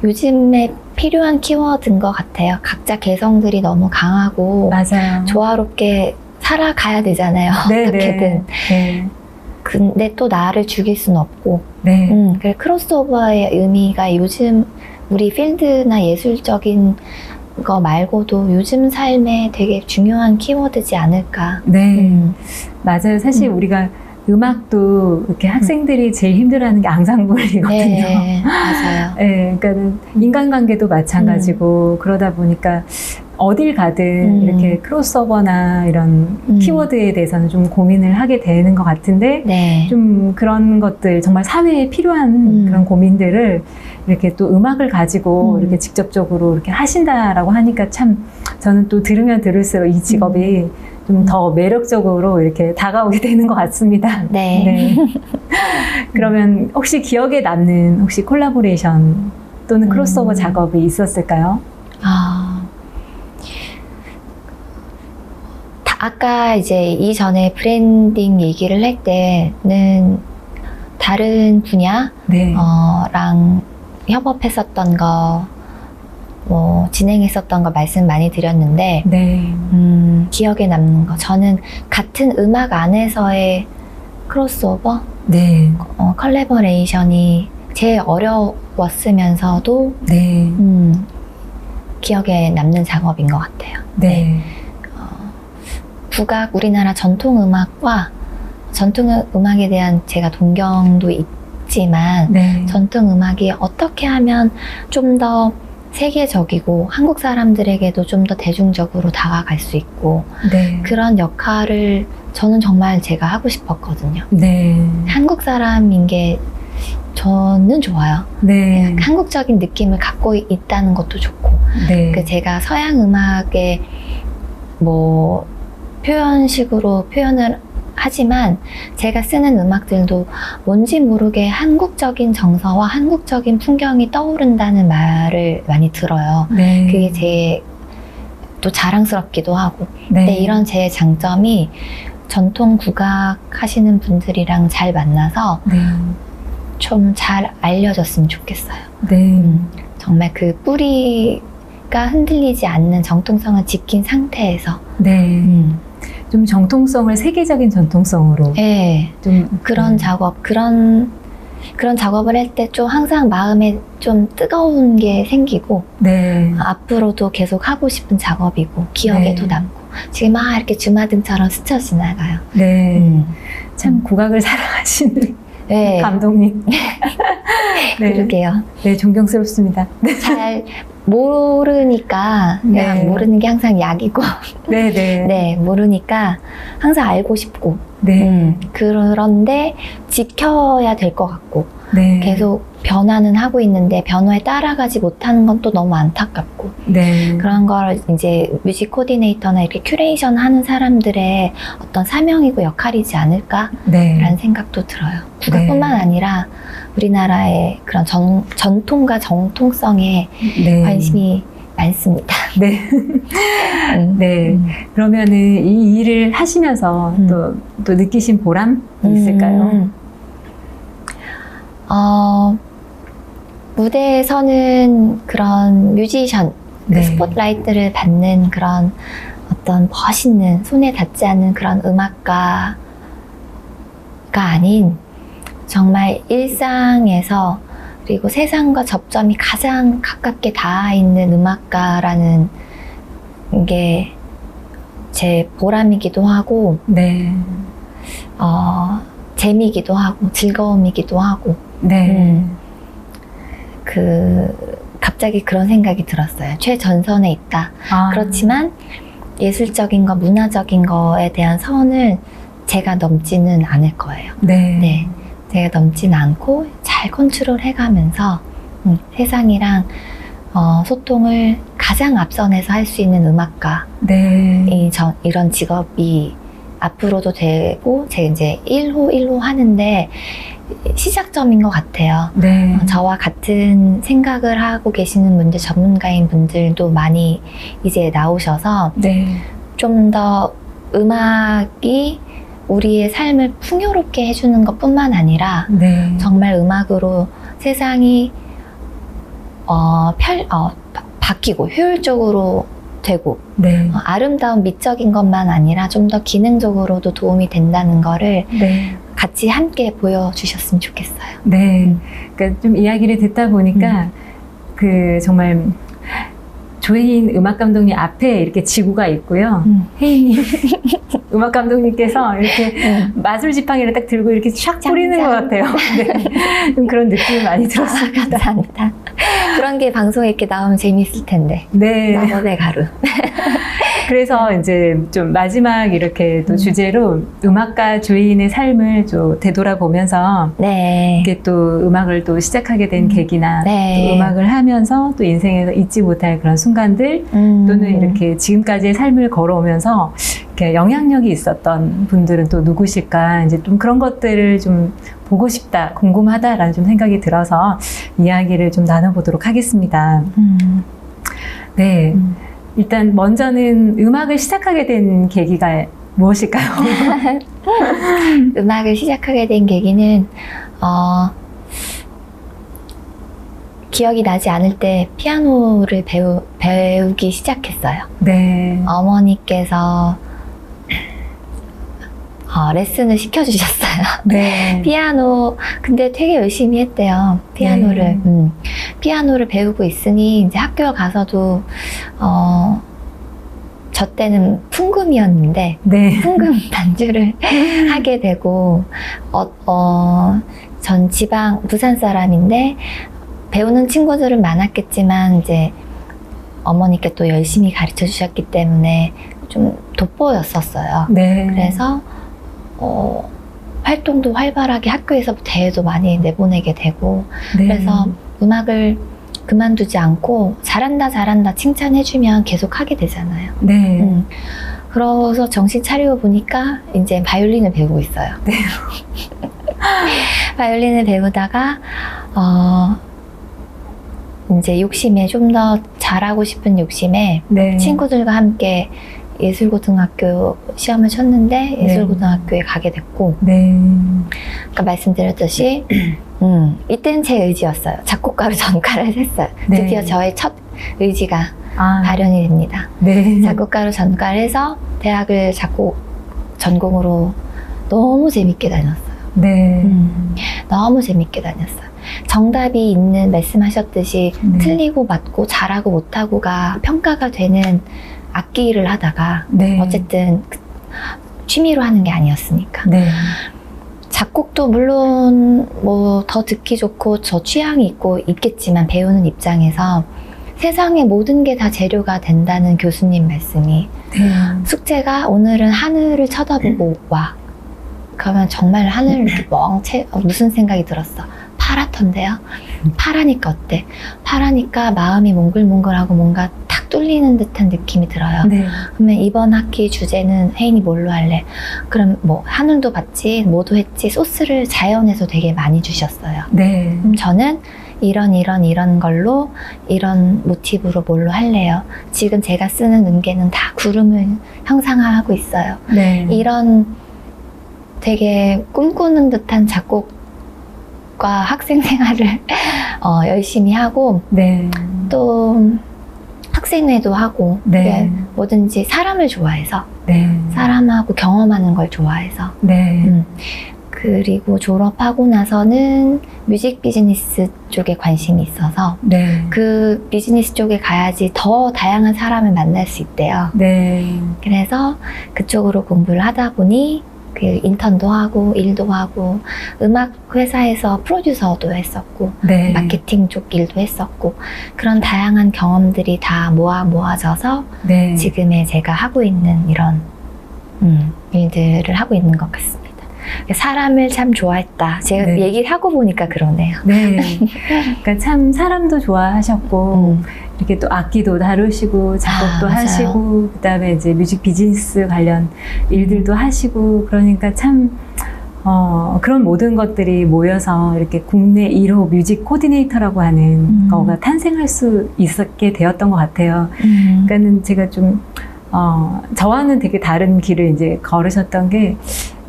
요즘에 필요한 키워드인 것 같아요. 각자 개성들이 너무 강하고 맞아요. 조화롭게 살아가야 되잖아요. 네, 어떻게든. 네. 근데 또 나를 죽일 수는 없고. 네. 그래서 크로스오버의 의미가 요즘 우리 필드나 예술적인 거 말고도 요즘 삶에 되게 중요한 키워드지 않을까. 네. 맞아요. 사실 우리가 음악도 이렇게 학생들이 제일 힘들어하는 게 앙상블이거든요. 네, 맞아요. 네, 그러니까 인간관계도 마찬가지고 그러다 보니까 어딜 가든 이렇게 크로스오버나 이런 키워드에 대해서는 좀 고민을 하게 되는 것 같은데 네. 좀 그런 것들 정말 사회에 필요한 그런 고민들을 이렇게 또 음악을 가지고 이렇게 직접적으로 이렇게 하신다라고 하니까 참 저는 또 들으면 들을수록 이 직업이 좀 더 매력적으로 이렇게 다가오게 되는 것 같습니다. 네. 그러면 혹시 기억에 남는 혹시 콜라보레이션 또는 크로스오버 작업이 있었을까요? 아까 이제 이전에 브랜딩 얘기를 할 때는 다른 분야 네. 랑 협업했었던 거, 뭐 진행했었던 거 말씀 많이 드렸는데 네. 기억에 남는 거 저는 같은 음악 안에서의 크로스오버, 네. 컬래버레이션이 제일 어려웠으면서도 네. 기억에 남는 작업인 것 같아요. 네. 국악, 우리나라 전통음악과 전통음악에 대한 제가 동경도 있지만 네. 전통음악이 어떻게 하면 좀 더 세계적이고 한국 사람들에게도 좀 더 대중적으로 다가갈 수 있고 네. 그런 역할을 저는 정말 제가 하고 싶었거든요. 네. 한국 사람인 게 저는 좋아요. 네. 한국적인 느낌을 갖고 있다는 것도 좋고 네. 그 제가 서양 음악의 뭐 표현식으로 표현을 하지만 제가 쓰는 음악들도 뭔지 모르게 한국적인 정서와 한국적인 풍경이 떠오른다는 말을 많이 들어요. 네. 그게 제 또 자랑스럽기도 하고 네. 근데 이런 제 장점이 전통 국악 하시는 분들이랑 잘 만나서 네. 좀 잘 알려졌으면 좋겠어요. 네. 정말 그 뿌리가 흔들리지 않는 정통성을 지킨 상태에서 네. 좀 정통성을 세계적인 전통성으로 네, 좀 그런 작업, 그런 작업을 할 때 좀 항상 마음에 좀 뜨거운 게 생기고 네. 앞으로도 계속 하고 싶은 작업이고 기억에도 네. 남고 지금 막 이렇게 주마등처럼 스쳐 지나가요. 네. 참 국악을 사랑하시는 네, 감독님. 네. 그러게요. 네, 존경스럽습니다. 잘 모르니까 그냥 네. 모르는 게 항상 약이고 네, 네. 네, 모르니까 항상 알고 싶고 네. 그런데 지켜야 될 것 같고 네. 계속 변화는 하고 있는데 변화에 따라가지 못하는 건 또 너무 안타깝고 네. 그런 걸 이제 뮤직 코디네이터나 이렇게 큐레이션 하는 사람들의 어떤 사명이고 역할이지 않을까라는 네. 생각도 들어요. 국악뿐만 아니라 우리나라의 그런 전통과 정통성에 네. 관심이 많습니다. 네. 네. 그러면은 이 일을 하시면서 또 느끼신 보람이 있을까요? 무대에 서는 그런 뮤지션, 그 네. 스포트라이트를 받는 그런 어떤 멋있는, 손에 닿지 않는 그런 음악가가 아닌 정말 일상에서 그리고 세상과 접점이 가장 가깝게 닿아 있는 음악가라는 게 제 보람이기도 하고, 네. 재미이기도 하고, 즐거움이기도 하고, 네. 갑자기 그런 생각이 들었어요. 최전선에 있다. 아. 그렇지만 예술적인 거, 문화적인 거에 대한 선을 제가 넘지는 않을 거예요. 네. 네. 제가 넘지는 않고 잘 컨트롤 해가면서 세상이랑 소통을 가장 앞선에서 할 수 있는 음악가. 네. 이런 직업이 앞으로도 되고, 제가 이제 1호 하는데 시작점인 것 같아요. 네. 저와 같은 생각을 하고 계시는 분들, 전문가인 분들도 많이 이제 나오셔서 네. 좀 더 음악이 우리의 삶을 풍요롭게 해주는 것 뿐만 아니라 네. 정말 음악으로 세상이 바뀌고 효율적으로 되고 네. 아름다운 미적인 것만 아니라 좀 더 기능적으로도 도움이 된다는 거를 네. 같이 함께 보여주셨으면 좋겠어요. 네. 그러니까 좀 이야기를 듣다 보니까 그 정말 조혜인 음악 감독님 앞에 이렇게 지구가 있고요. 혜인님 음악 감독님께서 이렇게 마술 지팡이를 딱 들고 이렇게 샥 뿌리는 것 같아요. 네. 좀 그런 느낌이 많이 들었습니다. 감사합니다. 그런 게 방송에 이렇게 나오면 재미있을 텐데. 네. 마법의 가루. 그래서 이제 좀 마지막 이렇게 또 주제로 음악가 조혜인의 삶을 좀 되돌아보면서 네. 이게 또 음악을 또 시작하게 된 계기나 네. 또 음악을 하면서 또 인생에서 잊지 못할 그런 순간들 또는 이렇게 지금까지의 삶을 걸어오면서 이렇게 영향력이 있었던 분들은 또 누구실까 이제 좀 그런 것들을 좀 보고 싶다, 궁금하다라는 좀 생각이 들어서 이야기를 좀 나눠보도록 하겠습니다. 네. 일단 먼저는 음악을 시작하게 된 계기가 무엇일까요? 음악을 시작하게 된 계기는 기억이 나지 않을 때 피아노를 배우기 시작했어요. 네. 어머니께서 레슨을 시켜주셨어요. 네. 피아노, 근데 되게 열심히 했대요. 피아노를. 네. 피아노를 배우고 있으니 이제 학교 가서도 저 때는 풍금이었는데 네. 풍금 반주를 하게 되고 전 부산 사람인데 배우는 친구들은 많았겠지만 이제 어머니께 또 열심히 가르쳐 주셨기 때문에 좀 돋보였었어요. 네. 그래서 활동도 활발하게 학교에서 대회도 많이 내보내게 되고 네. 그래서 음악을 그만두지 않고 잘한다 잘한다 칭찬해주면 계속 하게 되잖아요. 네. 그래서 정신 차리고 보니까 이제 바이올린을 배우고 있어요. 네. 바이올린을 배우다가 이제 욕심에 좀 더 잘하고 싶은 욕심에 네. 친구들과 함께 예술고등학교 시험을 쳤는데 예술고등학교에 가게 됐고 네. 아까 말씀드렸듯이 이때는 제 의지였어요. 작곡가로 전과를 했어요. 네. 드디어 저의 첫 의지가 아, 발현이 됩니다. 네. 작곡가로 전과를 해서 대학을 작곡 전공으로 너무 재밌게 다녔어요. 네. 너무 재밌게 다녔어요. 정답이 있는 말씀하셨듯이 네. 틀리고 맞고 잘하고 못하고가 평가가 되는 악기를 하다가 네. 어쨌든 취미로 하는 게 아니었으니까. 네. 작곡도 물론 뭐 더 듣기 좋고 저 취향이 있겠지만 배우는 입장에서 세상의 모든 게 다 재료가 된다는 교수님 말씀이 네. 숙제가 오늘은 하늘을 쳐다보고 와. 그러면 정말 하늘을 이렇게 무슨 생각이 들었어? 파랗던데요? 파라니까 어때? 파라니까 마음이 몽글몽글하고 뭔가 탁 뚫리는 듯한 느낌이 들어요. 네. 그러면 이번 학기 주제는 혜인이 뭘로 할래? 그럼 뭐 하늘도 봤지, 뭐도 했지, 소스를 자연에서 되게 많이 주셨어요. 네. 그럼 저는 이런 걸로 이런 모티브로 뭘로 할래요? 지금 제가 쓰는 음계는 다 구름을 형상화하고 있어요. 네. 이런 되게 꿈꾸는 듯한 작곡과 학생 생활을 열심히 하고 네. 또 학생회도 하고 네. 뭐든지 사람을 좋아해서 네. 사람하고 경험하는 걸 좋아해서 네. 그리고 졸업하고 나서는 뮤직 비즈니스 쪽에 관심이 있어서 네. 그 비즈니스 쪽에 가야지 더 다양한 사람을 만날 수 있대요. 네. 그래서 그쪽으로 공부를 하다 보니 그 인턴도 하고 일도 하고 음악 회사에서 프로듀서도 했었고 네. 마케팅 쪽 일도 했었고 그런 다양한 경험들이 다 모아져서 네. 지금의 제가 하고 있는 이런 일들을 하고 있는 것 같습니다. 사람을 참 좋아했다. 제가 네. 얘기를 하고 보니까 그러네요. 네. 그러니까 참 사람도 좋아하셨고 이렇게 또 악기도 다루시고 작곡도 맞아요. 하시고 그다음에 이제 뮤직 비즈니스 관련 일들도 하시고 그러니까 참 그런 모든 것들이 모여서 이렇게 국내 1호 뮤직 코디네이터라고 하는 거가 탄생할 수 있었게 되었던 것 같아요. 그러니까는 제가 좀 저와는 되게 다른 길을 이제 걸으셨던 게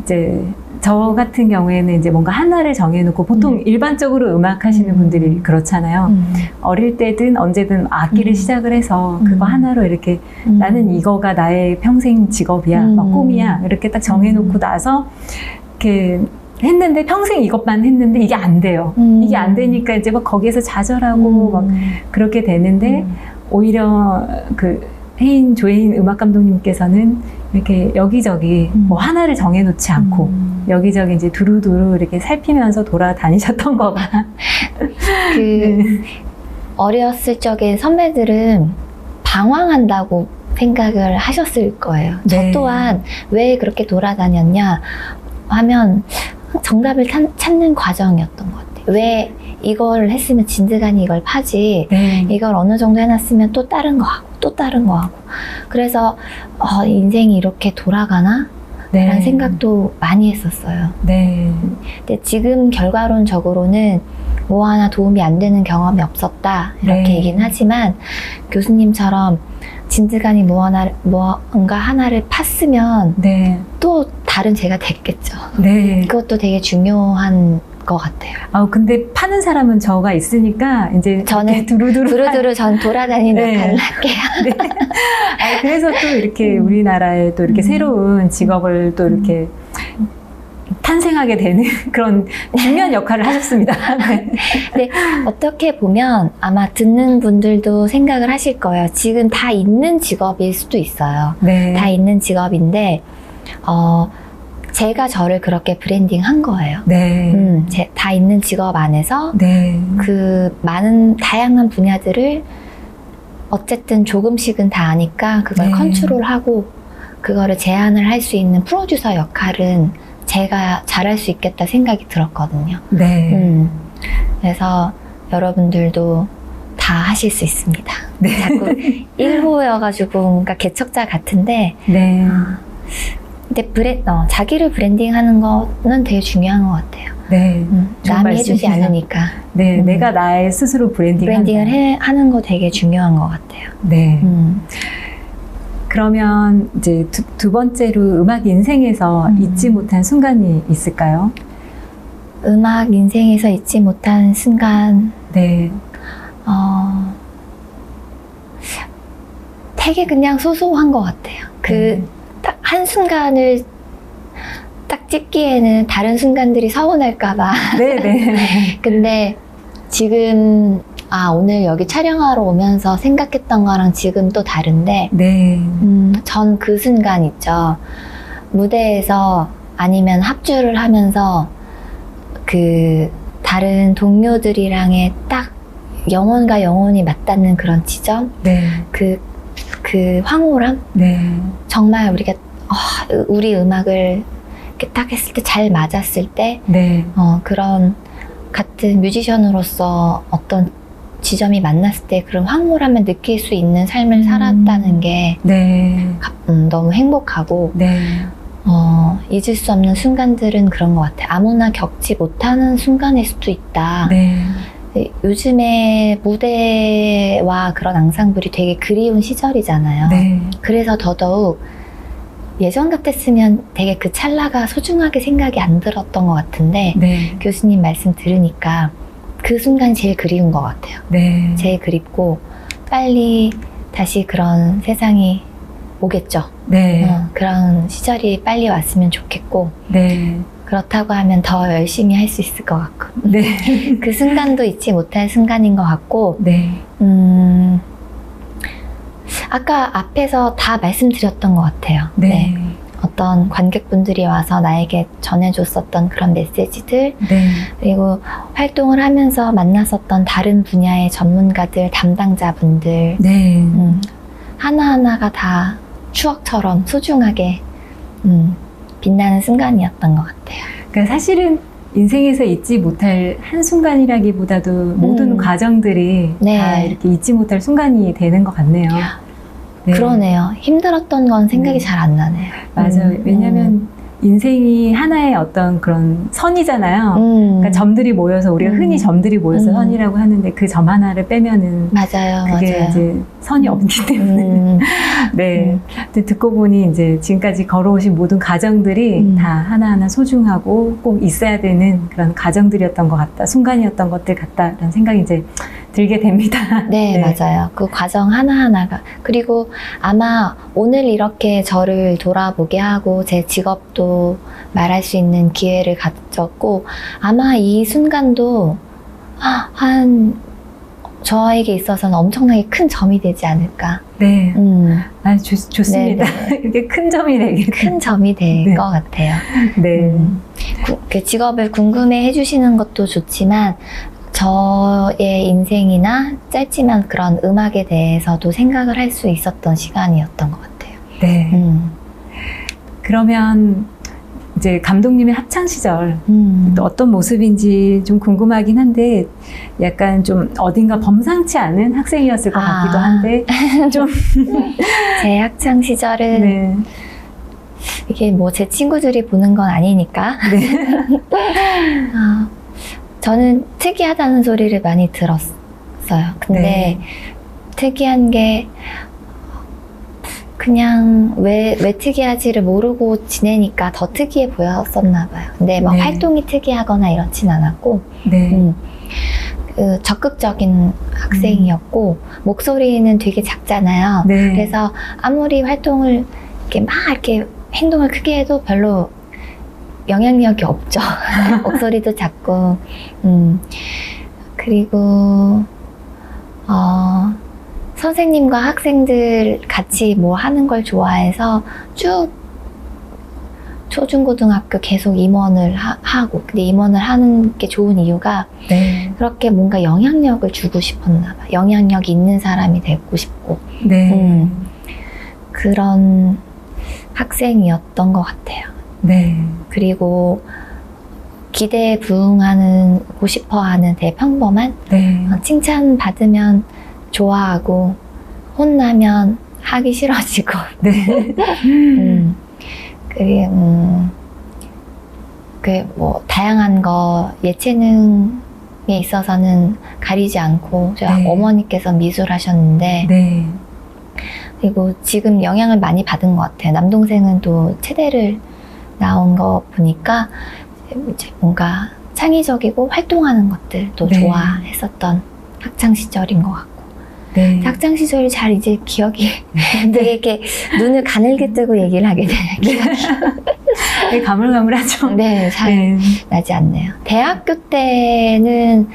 이제 저 같은 경우에는 이제 뭔가 하나를 정해놓고 보통 일반적으로 음악 하시는 분들이 그렇잖아요. 어릴 때든 언제든 악기를 시작을 해서 그거 하나로 이렇게 나는 이거가 나의 평생 직업이야, 막 꿈이야 이렇게 딱 정해놓고 나서 이렇게 했는데 평생 이것만 했는데 이게 안 돼요. 이게 안 되니까 이제 막 거기에서 좌절하고 막 그렇게 되는데 오히려 그 조혜인 음악 감독님께서는 이렇게 여기저기 뭐 하나를 정해놓지 않고 여기저기 이제 두루두루 이렇게 살피면서 돌아다니셨던 거가 네. 어렸을 적에 선배들은 방황한다고 생각을 하셨을 거예요. 네. 저 또한 왜 그렇게 돌아다녔냐 하면 정답을 찾는 과정이었던 것 같아요. 왜 이걸 했으면 진드간이 이걸 파지 네. 이걸 어느 정도 해놨으면 또 다른 거 하고 또 다른 거 하고 그래서 인생이 이렇게 돌아가나? 네. 라는 생각도 많이 했었어요. 네. 근데 지금 결과론적으로는 뭐 하나 도움이 안 되는 경험이 없었다 이렇게 네. 얘기는 하지만 교수님처럼 진드간이 뭔가 하나를 팠으면 네. 또 다른 제가 됐겠죠. 네. 그것도 되게 중요한 것 같아요. 근데 파는 사람은 저가 있으니까 이제 저는 두루두루 전 돌아다니는 네. 역할을 할게요. 네. 그래서 또 이렇게 우리나라에 또 이렇게 새로운 직업을 또 이렇게 탄생하게 되는 그런 중요한 역할을 하셨습니다. 네. 근데 어떻게 보면 아마 듣는 분들도 생각을 하실 거예요. 지금 다 있는 직업일 수도 있어요. 네. 다 있는 직업인데 제가 저를 그렇게 브랜딩 한 거예요. 네. 다 있는 직업 안에서 네. 그 많은 다양한 분야들을 어쨌든 조금씩은 다 아니까 그걸 네. 컨트롤하고 그거를 제한을 할 수 있는 프로듀서 역할은 제가 잘할 수 있겠다 생각이 들었거든요. 네. 그래서 여러분들도 다 하실 수 있습니다. 네. 자꾸 1호여가지고 뭔가 개척자 같은데 네. 근데 자기를 브랜딩하는 거는 되게 중요한 것 같아요. 네. 좋은 남이 해주지 말씀이세요. 않으니까 네. 내가 나의 스스로 브랜딩을 하는 거 되게 중요한 것 같아요. 네. 그러면 이제 두 번째로 음악 인생에서 잊지 못한 순간이 있을까요? 음악 인생에서 잊지 못한 순간 네. 되게 그냥 소소한 것 같아요. 그 딱 한 순간을 딱 찍기에는 다른 순간들이 서운할까봐. 네네. 근데 지금 오늘 여기 촬영하러 오면서 생각했던 거랑 지금 또 다른데 네. 전 그 순간 있죠. 무대에서 아니면 합주를 하면서 그 다른 동료들이랑의 딱 영혼과 영혼이 맞닿는 그런 지점? 네. 그 황홀함? 네. 정말 우리가 우리 음악을 이렇게 딱 했을 때 잘 맞았을 때 네. 그런 같은 뮤지션으로서 어떤 지점이 만났을 때 그런 황홀함을 느낄 수 있는 삶을 살았다는 게 네. 너무 행복하고 네. 잊을 수 없는 순간들은 그런 것 같아요. 아무나 겪지 못하는 순간일 수도 있다. 네. 요즘에 무대와 그런 앙상블이 되게 그리운 시절이잖아요. 네. 그래서 더더욱 예전 같았으면 되게 그 찰나가 소중하게 생각이 안 들었던 것 같은데 네. 교수님 말씀 들으니까 그 순간이 제일 그리운 것 같아요. 네. 제일 그립고 빨리 다시 그런 세상이 오겠죠. 네. 그런 시절이 빨리 왔으면 좋겠고 네. 그렇다고 하면 더 열심히 할 수 있을 것 같고 네. 그 순간도 잊지 못할 순간인 것 같고 네. 아까 앞에서 다 말씀드렸던 것 같아요. 네. 어떤 관객분들이 와서 나에게 전해줬었던 그런 메시지들 네. 그리고 활동을 하면서 만났었던 다른 분야의 전문가들, 담당자분들 네. 하나하나가 다 추억처럼 소중하게 빛나는 순간이었던 것 같아요. 그러니까 사실은 인생에서 잊지 못할 한순간이라기보다도 모든 과정들이 네. 다 이렇게 잊지 못할 순간이 되는 것 같네요. 네. 그러네요. 힘들었던 건 생각이 잘 안 나네요. 맞아요. 왜냐하면 인생이 하나의 어떤 그런 선이잖아요. 그러니까 점들이 모여서 우리가 흔히 점들이 모여서 선이라고 하는데 그 점 하나를 빼면은 맞아요. 그게 맞아요. 이제 선이 없기 때문에 네. 근데 듣고 보니 이제 지금까지 걸어오신 모든 과정들이 다 하나하나 소중하고 꼭 있어야 되는 그런 과정들이었던 것 같다. 순간이었던 것들 같다라는 생각이 이제 들게 됩니다. 네, 맞아요. 그 과정 하나하나가. 그리고 아마 오늘 이렇게 저를 돌아보게 하고 제 직업도 말할 수 있는 기회를 가졌고 아마 이 순간도 저에게 있어서는 엄청나게 큰 점이 되지 않을까. 네. 좋습니다. 이게 큰 점이 되겠 큰 점이 될 것 같아요. 네. 그 직업을 궁금해 해주시는 것도 좋지만 저의 인생이나 짧지만 그런 음악에 대해서도 생각을 할 수 있었던 시간이었던 것 같아요. 네. 그러면 이제 감독님의 학창 시절 또 어떤 모습인지 좀 궁금하긴 한데 약간 좀 어딘가 범상치 않은 학생이었을 것 같기도 한데 좀 제 학창 시절은 네. 이게 뭐 제 친구들이 보는 건 아니니까 네. 저는 특이하다는 소리를 많이 들었어요. 근데 네. 특이한 게 그냥 왜 특이하지를 모르고 지내니까 더 특이해 보였었나 봐요. 근데 막 네. 활동이 특이하거나 이렇진 않았고 네. 적극적인 학생이었고 목소리는 되게 작잖아요. 네. 그래서 아무리 활동을 이렇게 행동을 크게 해도 별로 영향력이 없죠. 목소리도 작고, 그리고, 선생님과 학생들 같이 뭐 하는 걸 좋아해서 쭉 초중고등학교 계속 임원을 하고, 근데 임원을 하는 게 좋은 이유가 네. 그렇게 뭔가 영향력을 주고 싶었나 봐. 영향력 있는 사람이 되고 싶고. 네. 그런 학생이었던 것 같아요. 네. 그리고 기대에 부응하고 싶어하는 되게 평범한, 네. 칭찬 받으면 좋아하고 혼나면 하기 싫어지고. 네. 다양한 거 예체능에 있어서는 가리지 않고, 저희 네. 어머니께서 미술하셨는데, 네. 그리고 지금 영향을 많이 받은 것 같아요. 남동생은 또 체대를 나온 거 보니까 이제 뭔가 창의적이고 활동하는 것들도 네. 좋아했었던 학창 시절인 것 같고. 네. 학창 시절이 잘 이제 기억이 되게 이렇게 눈을 가늘게 뜨고 얘기를 하게 되는 기억이 네, 가물가물하죠. 네, 잘 네. 나지 않네요. 대학교 때는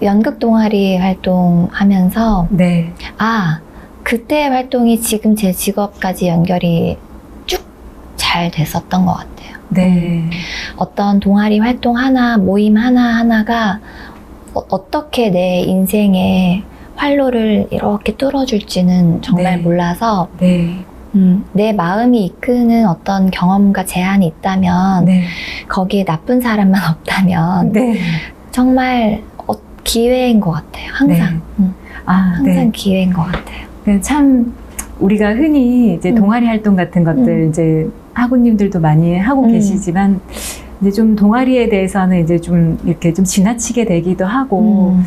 연극 동아리 활동하면서 네. 그때 활동이 지금 제 직업까지 연결이 쭉 잘 됐었던 것 같아요. 네. 어떤 동아리 활동 하나, 모임 하나하나가 어떻게 내 인생의 활로를 이렇게 뚫어줄지는 정말 네. 몰라서, 네. 내 마음이 이끄는 어떤 경험과 제한이 있다면, 네. 거기에 나쁜 사람만 없다면, 네. 정말 기회인 것 같아요. 항상. 항상 네. 기회인 것 같아요. 참 우리가 흔히 이제 동아리 활동 같은 것들 이제 학우님들도 많이 하고 계시지만 이제 좀 동아리에 대해서는 이제 좀 이렇게 좀 지나치게 되기도 하고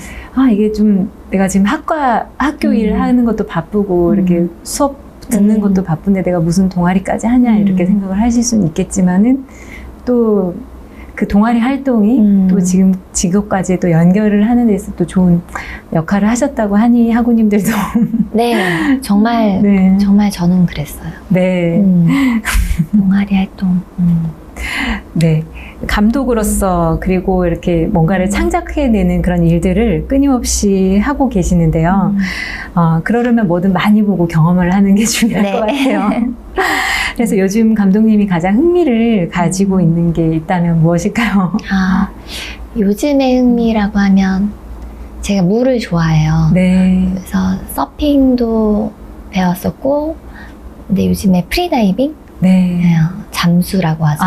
이게 좀 내가 지금 학교 일 하는 것도 바쁘고 이렇게 수업 듣는 것도 바쁜데 내가 무슨 동아리까지 하냐 이렇게 생각을 하실 수는 있겠지만은 또 그 동아리 활동이 또 지금 직업까지 또 연결을 하는 데서 또 좋은 역할을 하셨다고 하니 학우님들도 네, 정말 네. 정말 저는 그랬어요. 네. 동아리 활동. 네. 감독으로서 그리고 이렇게 뭔가를 창작해내는 그런 일들을 끊임없이 하고 계시는데요. 그러려면 뭐든 많이 보고 경험을 하는 게 중요할 네. 것 같아요. 그래서 요즘 감독님이 가장 흥미를 가지고 있는 게 있다면 무엇일까요? 요즘의 흥미라고 하면 제가 물을 좋아해요. 네. 그래서 서핑도 배웠었고, 근데 요즘에 프리다이빙? 네. 잠수라고 하죠.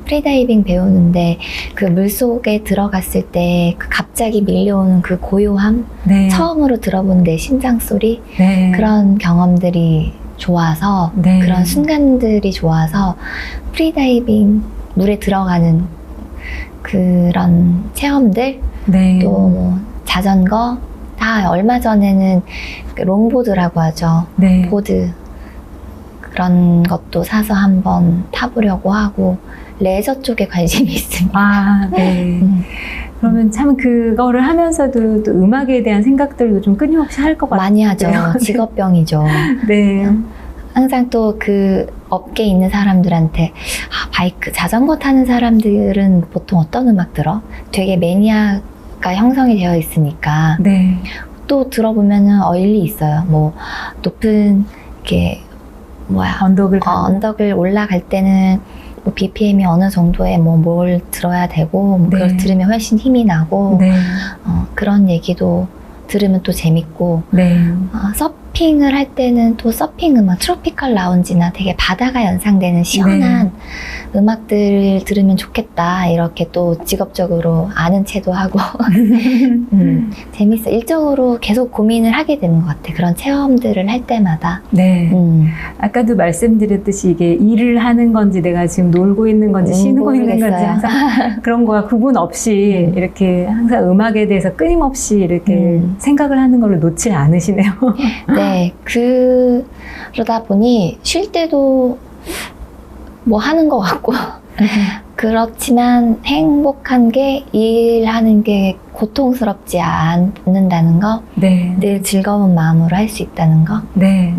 프리다이빙 배우는데 그 물속에 들어갔을 때 그 갑자기 밀려오는 그 고요함, 네. 처음으로 들어본 내 심장 소리, 네. 그런 경험들이 좋아서, 네. 그런 순간들이 좋아서 프리다이빙 물에 들어가는 그런 체험들, 네. 또 뭐 자전거, 다 얼마 전에는 그 롱보드라고 하죠. 네. 보드, 그런 것도 사서 한번 타보려고 하고, 레저 쪽에 관심이 있습니다. 네. 그러면 참 그거를 하면서도 또 음악에 대한 생각들도 좀 끊임없이 할 것 같아요. 많이 하죠. 직업병이죠. 네. 항상 또 그 업계에 있는 사람들한테 바이크, 자전거 타는 사람들은 보통 어떤 음악 들어? 되게 매니아가 형성이 되어 있으니까. 네. 또 들어보면은 일리 있어요. 뭐 높은 이렇게 언덕을 올라갈 때는 뭐 BPM이 어느 정도에 뭘 들어야 되고, 뭐 그걸 들으면 훨씬 힘이 나고, 네. 그런 얘기도 들으면 또 재밌고, 네. 서핑을 할 때는 또 서핑 음악, 트로피컬 라운지나 되게 바다가 연상되는 시원한 음악들 들으면 좋겠다, 이렇게 또 직업적으로 아는 체도 하고 재밌어. 일적으로 계속 고민을 하게 되는 것 같아. 그런 체험들을 할 때마다. 네. 아까도 말씀드렸듯이 이게 일을 하는 건지 내가 지금 놀고 있는 건지 쉬고 있는 건지 항상 그런 거와 구분 없이 이렇게 항상 음악에 대해서 끊임없이 이렇게 생각을 하는 걸 놓질 않으시네요. 네, 그러다 보니 쉴 때도 뭐 하는 것 같고 그렇지만 행복한 게 일하는 게 고통스럽지 않는다는 거, 네. 늘 즐거운 마음으로 할 수 있다는 거. 네.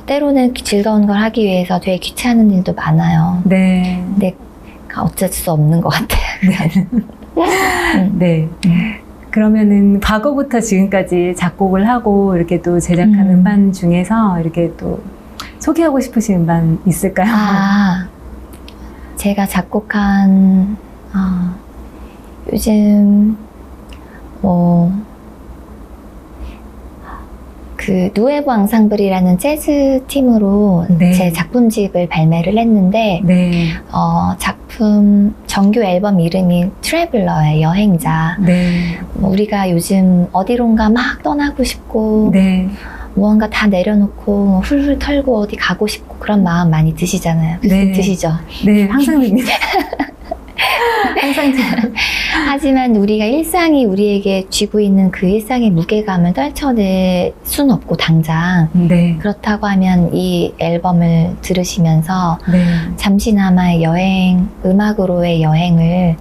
때로는 즐거운 걸 하기 위해서 되게 귀찮은 일도 많아요. 네. 근데 어쩔 수 없는 것 같아요. 네. 그러면은 과거부터 지금까지 작곡을 하고 이렇게 또 제작한 음반 중에서 이렇게 또 소개하고 싶으신 음반 있을까요? 제가 작곡한 요즘 그 누에보 앙상블이라는 재즈 팀으로 네. 제 작품집을 발매를 했는데 네. 작품 정규 앨범 이름이 트래블러예요. 여행자. 네. 우리가 요즘 어디론가 막 떠나고 싶고 네. 무언가 다 내려놓고 훌훌 털고 어디 가고 싶고 그런 마음 많이 드시잖아요. 네. 드시죠? 네, 항상 듭니다. 항상 들어요. 하지만 우리가 일상이 우리에게 쥐고 있는 그 일상의 무게감을 떨쳐낼 수는 없고 당장 네. 그렇다고 하면 이 앨범을 들으시면서 네. 잠시나마의 여행, 음악으로의 여행을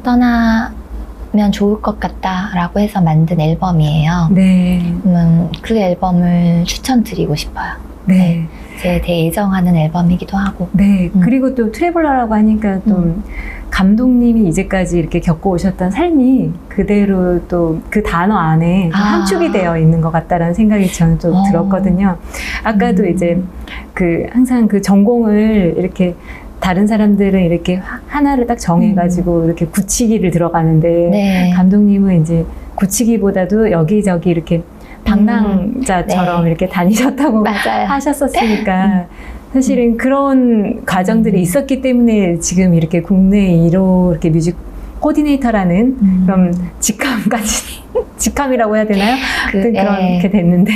떠나면 좋을 것 같다라고 해서 만든 앨범이에요. 네. 그 앨범을 추천드리고 싶어요. 네. 제 되게 애정하는 앨범이기도 하고. 네. 그리고 또 트래블러라고 하니까 또 감독님이 이제까지 이렇게 겪어오셨던 삶이 그대로 또 그 단어 안에 좀 함축이 되어 있는 것 같다라는 생각이 저는 좀 들었거든요. 아까도 이제 그 항상 그 전공을 이렇게 다른 사람들은 이렇게 하나를 딱 정해가지고 이렇게 굳히기를 들어가는데 네. 감독님은 이제 굳히기보다도 여기저기 이렇게 방랑자처럼 네. 이렇게 다니셨다고 맞아요. 하셨었으니까 사실은 그런 과정들이 있었기 때문에 지금 이렇게 국내 1호 이렇게 뮤직 코디네이터라는 그런 직함이라고 해야 되나요? 아무튼 그렇게 됐는데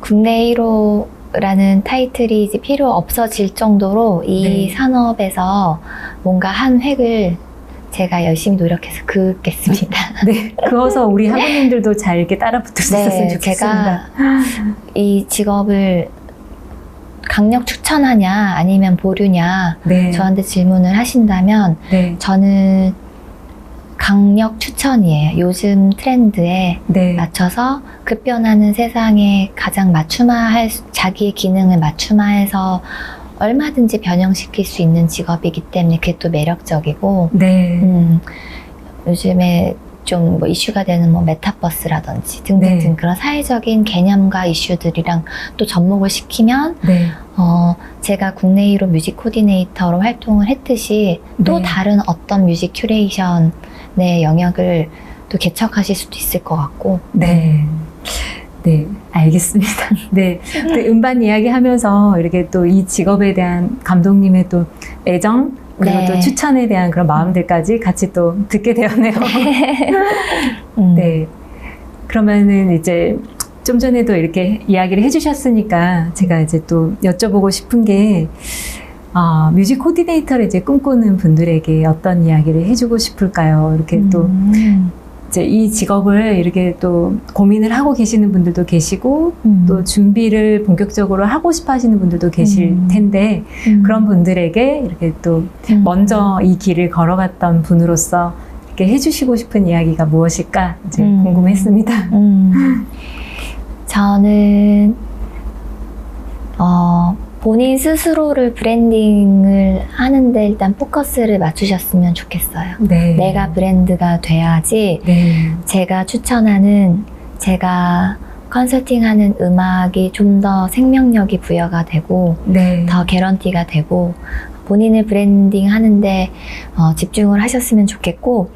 국내 1호라는 타이틀이 이제 필요 없어질 정도로 이 네. 산업에서 뭔가 한 획을 제가 열심히 노력해서 그겠습니다. 네, 그어서 우리 학우님들도 잘 이렇게 따라붙을 수 있었으면 좋겠습니다. 제가 이 직업을 강력 추천하냐 아니면 보류냐 네. 저한테 질문을 하신다면 네. 저는 강력 추천이에요. 요즘 트렌드에 네. 맞춰서 급변하는 세상에 가장 자기의 기능을 맞춤화해서 얼마든지 변형시킬 수 있는 직업이기 때문에 그게 또 매력적이고 네. 요즘에 좀 뭐 이슈가 되는 뭐 메타버스라든지 등등등 네. 그런 사회적인 개념과 이슈들이랑 또 접목을 시키면 네. 제가 국내 1호 뮤직 코디네이터로 활동을 했듯이 또 네. 다른 어떤 뮤직 큐레이션의 영역을 또 개척하실 수도 있을 것 같고 네. 네, 알겠습니다. 네. 또 음반 이야기 하면서 이렇게 또 이 직업에 대한 감독님의 또 애정, 그리고 네. 또 추천에 대한 그런 마음들까지 같이 또 듣게 되었네요. 네. 그러면은 이제 좀 전에도 이렇게 이야기를 해주셨으니까 제가 이제 또 여쭤보고 싶은 게, 뮤직 코디네이터를 이제 꿈꾸는 분들에게 어떤 이야기를 해주고 싶을까요? 이렇게 또 이제 이 직업을 이렇게 또 고민을 하고 계시는 분들도 계시고 또 준비를 본격적으로 하고 싶어 하시는 분들도 계실 텐데 그런 분들에게 이렇게 또 먼저 이 길을 걸어갔던 분으로서 이렇게 해주시고 싶은 이야기가 무엇일까 이제 궁금했습니다. 저는 본인 스스로를 브랜딩을 하는데 일단 포커스를 맞추셨으면 좋겠어요. 네. 내가 브랜드가 돼야지 네. 제가 추천하는 제가 컨설팅하는 음악이 좀 더 생명력이 부여가 되고 네. 더 개런티가 되고 본인을 브랜딩 하는데 집중을 하셨으면 좋겠고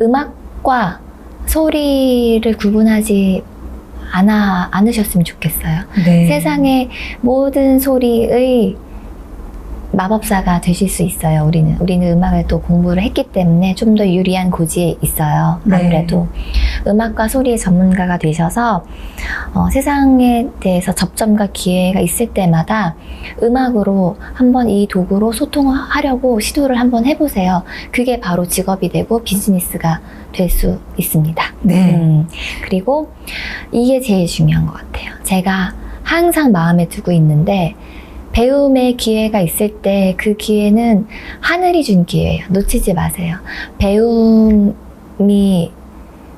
음악과 소리를 구분하지 않으셨으면 좋겠어요. 네. 세상의 모든 소리의 마법사가 되실 수 있어요. 우리는 음악을 또 공부를 했기 때문에 좀 더 유리한 고지에 있어요. 아무래도 음악과 소리의 전문가가 되셔서 세상에 대해서 접점과 기회가 있을 때마다 음악으로 한번 이 도구로 소통하려고 시도를 한번 해보세요. 그게 바로 직업이 되고 비즈니스가 될 수 있습니다. 네. 그리고 이게 제일 중요한 것 같아요. 제가 항상 마음에 두고 있는데 배움의 기회가 있을 때 그 기회는 하늘이 준 기회예요. 놓치지 마세요. 배움이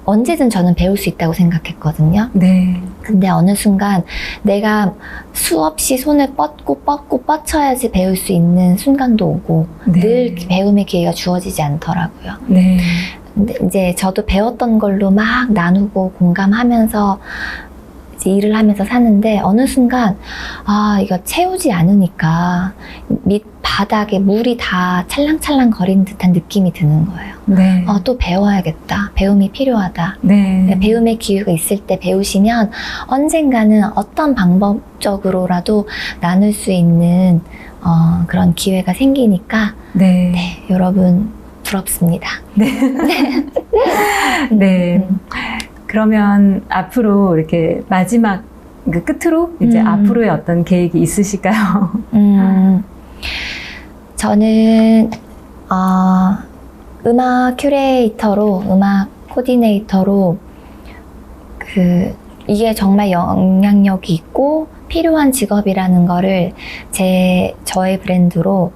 언제든 저는 배울 수 있다고 생각했거든요. 네. 근데 어느 순간 내가 수없이 손을 뻗쳐야지 배울 수 있는 순간도 오고 네. 늘 배움의 기회가 주어지지 않더라고요. 네. 근데 이제 저도 배웠던 걸로 막 나누고 공감하면서 이제 일을 하면서 사는데 어느 순간 이거 채우지 않으니까 밑 바닥에 물이 다 찰랑찰랑 거리는 듯한 느낌이 드는 거예요. 네. 또 배워야겠다. 배움이 필요하다. 네. 배움의 기회가 있을 때 배우시면 언젠가는 어떤 방법적으로라도 나눌 수 있는 그런 기회가 생기니까 네. 여러분 부럽습니다. 네. 그러면 앞으로 이렇게 마지막 그 끝으로 이제 앞으로의 어떤 계획이 있으실까요? 저는 음악 큐레이터로, 음악 코디네이터로 이게 정말 영향력이 있고 필요한 직업이라는 거를 저의 브랜드로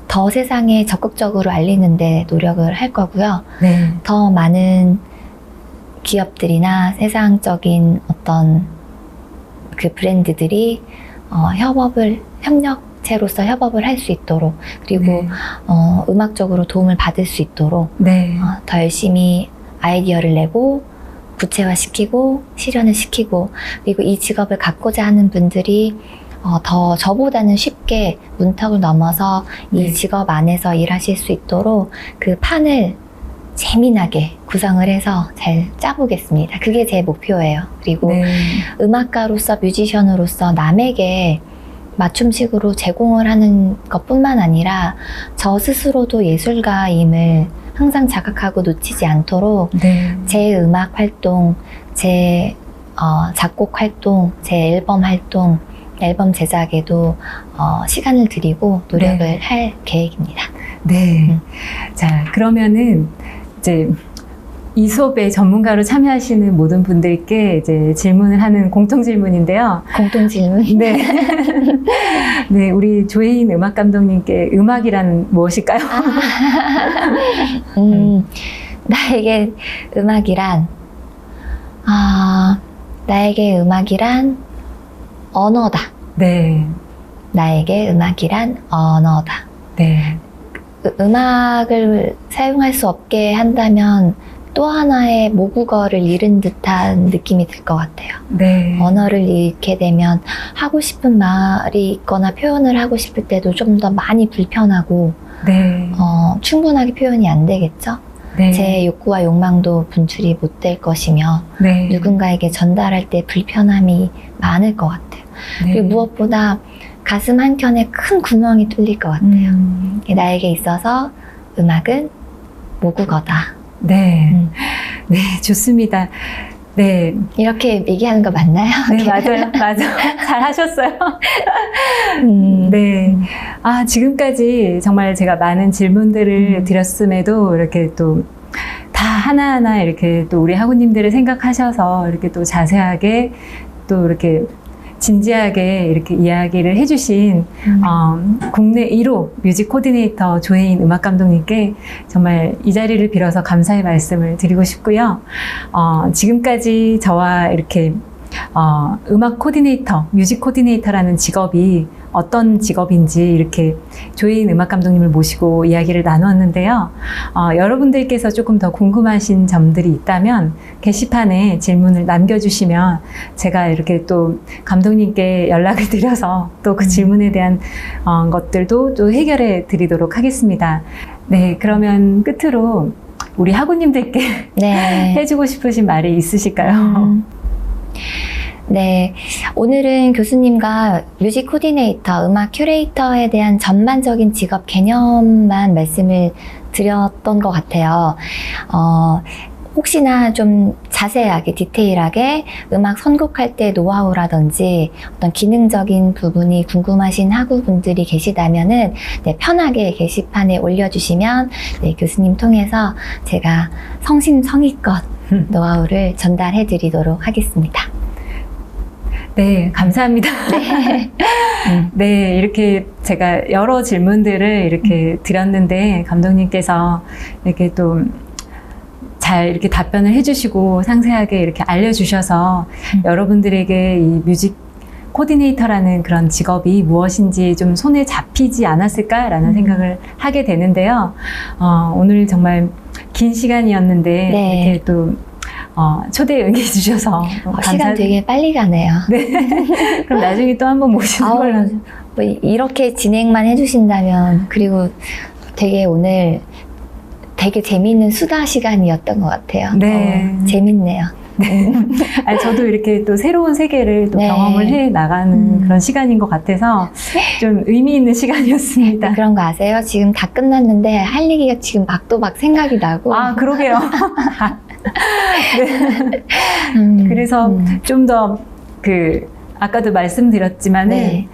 더 세상에 적극적으로 알리는데 노력을 할 거고요. 네. 더 많은 기업들이나 세상적인 어떤 그 브랜드들이 협력체로서 협업을 할 수 있도록, 그리고 네. 음악적으로 도움을 받을 수 있도록 네. 더 열심히 아이디어를 내고 구체화시키고 실현을 시키고, 그리고 이 직업을 갖고자 하는 분들이 더 저보다는 쉽게 문턱을 넘어서 네. 이 직업 안에서 일하실 수 있도록 그 판을 재미나게 구성을 해서 잘 짜보겠습니다. 그게 제 목표예요. 그리고 네. 음악가로서, 뮤지션으로서 남에게 맞춤식으로 제공을 하는 것뿐만 아니라 저 스스로도 예술가임을 항상 자각하고 놓치지 않도록 네. 제 음악 활동, 제 작곡 활동, 제 앨범 활동, 앨범 제작에도 시간을 들이고 노력을 네. 할 계획입니다. 네. 자, 그러면은 이제 이 수업에 전문가로 참여하시는 모든 분들께 이제 질문을 하는 공통 질문인데요. 공통 질문. 네. 네, 우리 조혜인 음악 감독님께 음악이란 무엇일까요? 나에게 음악이란, 나에게 음악이란 언어다. 네. 나에게 음악이란 언어다. 네. 음악을 사용할 수 없게 한다면 또 하나의 모국어를 잃은 듯한 느낌이 들 것 같아요. 네. 언어를 잃게 되면 하고 싶은 말이 있거나 표현을 하고 싶을 때도 좀 더 많이 불편하고 네. 충분하게 표현이 안 되겠죠? 네. 제 욕구와 욕망도 분출이 못 될 것이며 네. 누군가에게 전달할 때 불편함이 많을 것 같아요. 네. 그리고 무엇보다 가슴 한켠에 큰 구멍이 뚫릴 것 같아요. 나에게 있어서 음악은 모국어다. 네. 네, 좋습니다. 네. 이렇게 얘기하는 거 맞나요? 네, 맞아요. 잘 하셨어요. 네. 지금까지 정말 제가 많은 질문들을 드렸음에도 이렇게 또 다 하나하나 이렇게 또 우리 학우님들을 생각하셔서 이렇게 또 자세하게 또 이렇게 진지하게 이렇게 이야기를 해주신 국내 1호 뮤직 코디네이터 조혜인 음악 감독님께 정말 이 자리를 빌어서 감사의 말씀을 드리고 싶고요. 지금까지 저와 이렇게 음악 코디네이터, 뮤직 코디네이터라는 직업이 어떤 직업인지 이렇게 조혜인 음악 감독님을 모시고 이야기를 나누었는데요. 여러분들께서 조금 더 궁금하신 점들이 있다면 게시판에 질문을 남겨주시면 제가 이렇게 또 감독님께 연락을 드려서 또 그 질문에 대한 것들도 또 해결해 드리도록 하겠습니다. 네, 그러면 끝으로 우리 학우님들께 네. 해주고 싶으신 말이 있으실까요? 네, 오늘은 교수님과 뮤직 코디네이터, 음악 큐레이터에 대한 전반적인 직업 개념만 말씀을 드렸던 것 같아요. 혹시나 좀 자세하게, 디테일하게 음악 선곡할 때 노하우라든지 어떤 기능적인 부분이 궁금하신 학우분들이 계시다면은 네, 편하게 게시판에 올려주시면 네, 교수님 통해서 제가 성심성의껏 노하우를 전달해 드리도록 하겠습니다. 네, 감사합니다. 네. 네, 이렇게 제가 여러 질문들을 이렇게 드렸는데 감독님께서 이렇게 또 잘 이렇게 답변을 해주시고 상세하게 이렇게 알려주셔서 여러분들에게 이 뮤직 코디네이터라는 그런 직업이 무엇인지 좀 손에 잡히지 않았을까라는 생각을 하게 되는데요. 오늘 정말 긴 시간이었는데 네. 이렇게 또 초대에 응해주셔서 시간 되게 빨리 가네요. 네. 그럼 나중에 또 한번 모시는 아우, 걸로. 뭐 이렇게 진행만 해주신다면, 그리고 되게 오늘 되게 재미있는 수다 시간이었던 것 같아요. 네. 재밌네요. 아니, 저도 이렇게 또 새로운 세계를 또 네. 경험을 해 나가는 그런 시간인 것 같아서 좀 의미 있는 시간이었습니다. 그런 거 아세요? 지금 다 끝났는데 할 얘기가 지금 막도막 생각이 나고. 아, 그러게요. 그래서 좀 더 아까도 말씀드렸지만은 네.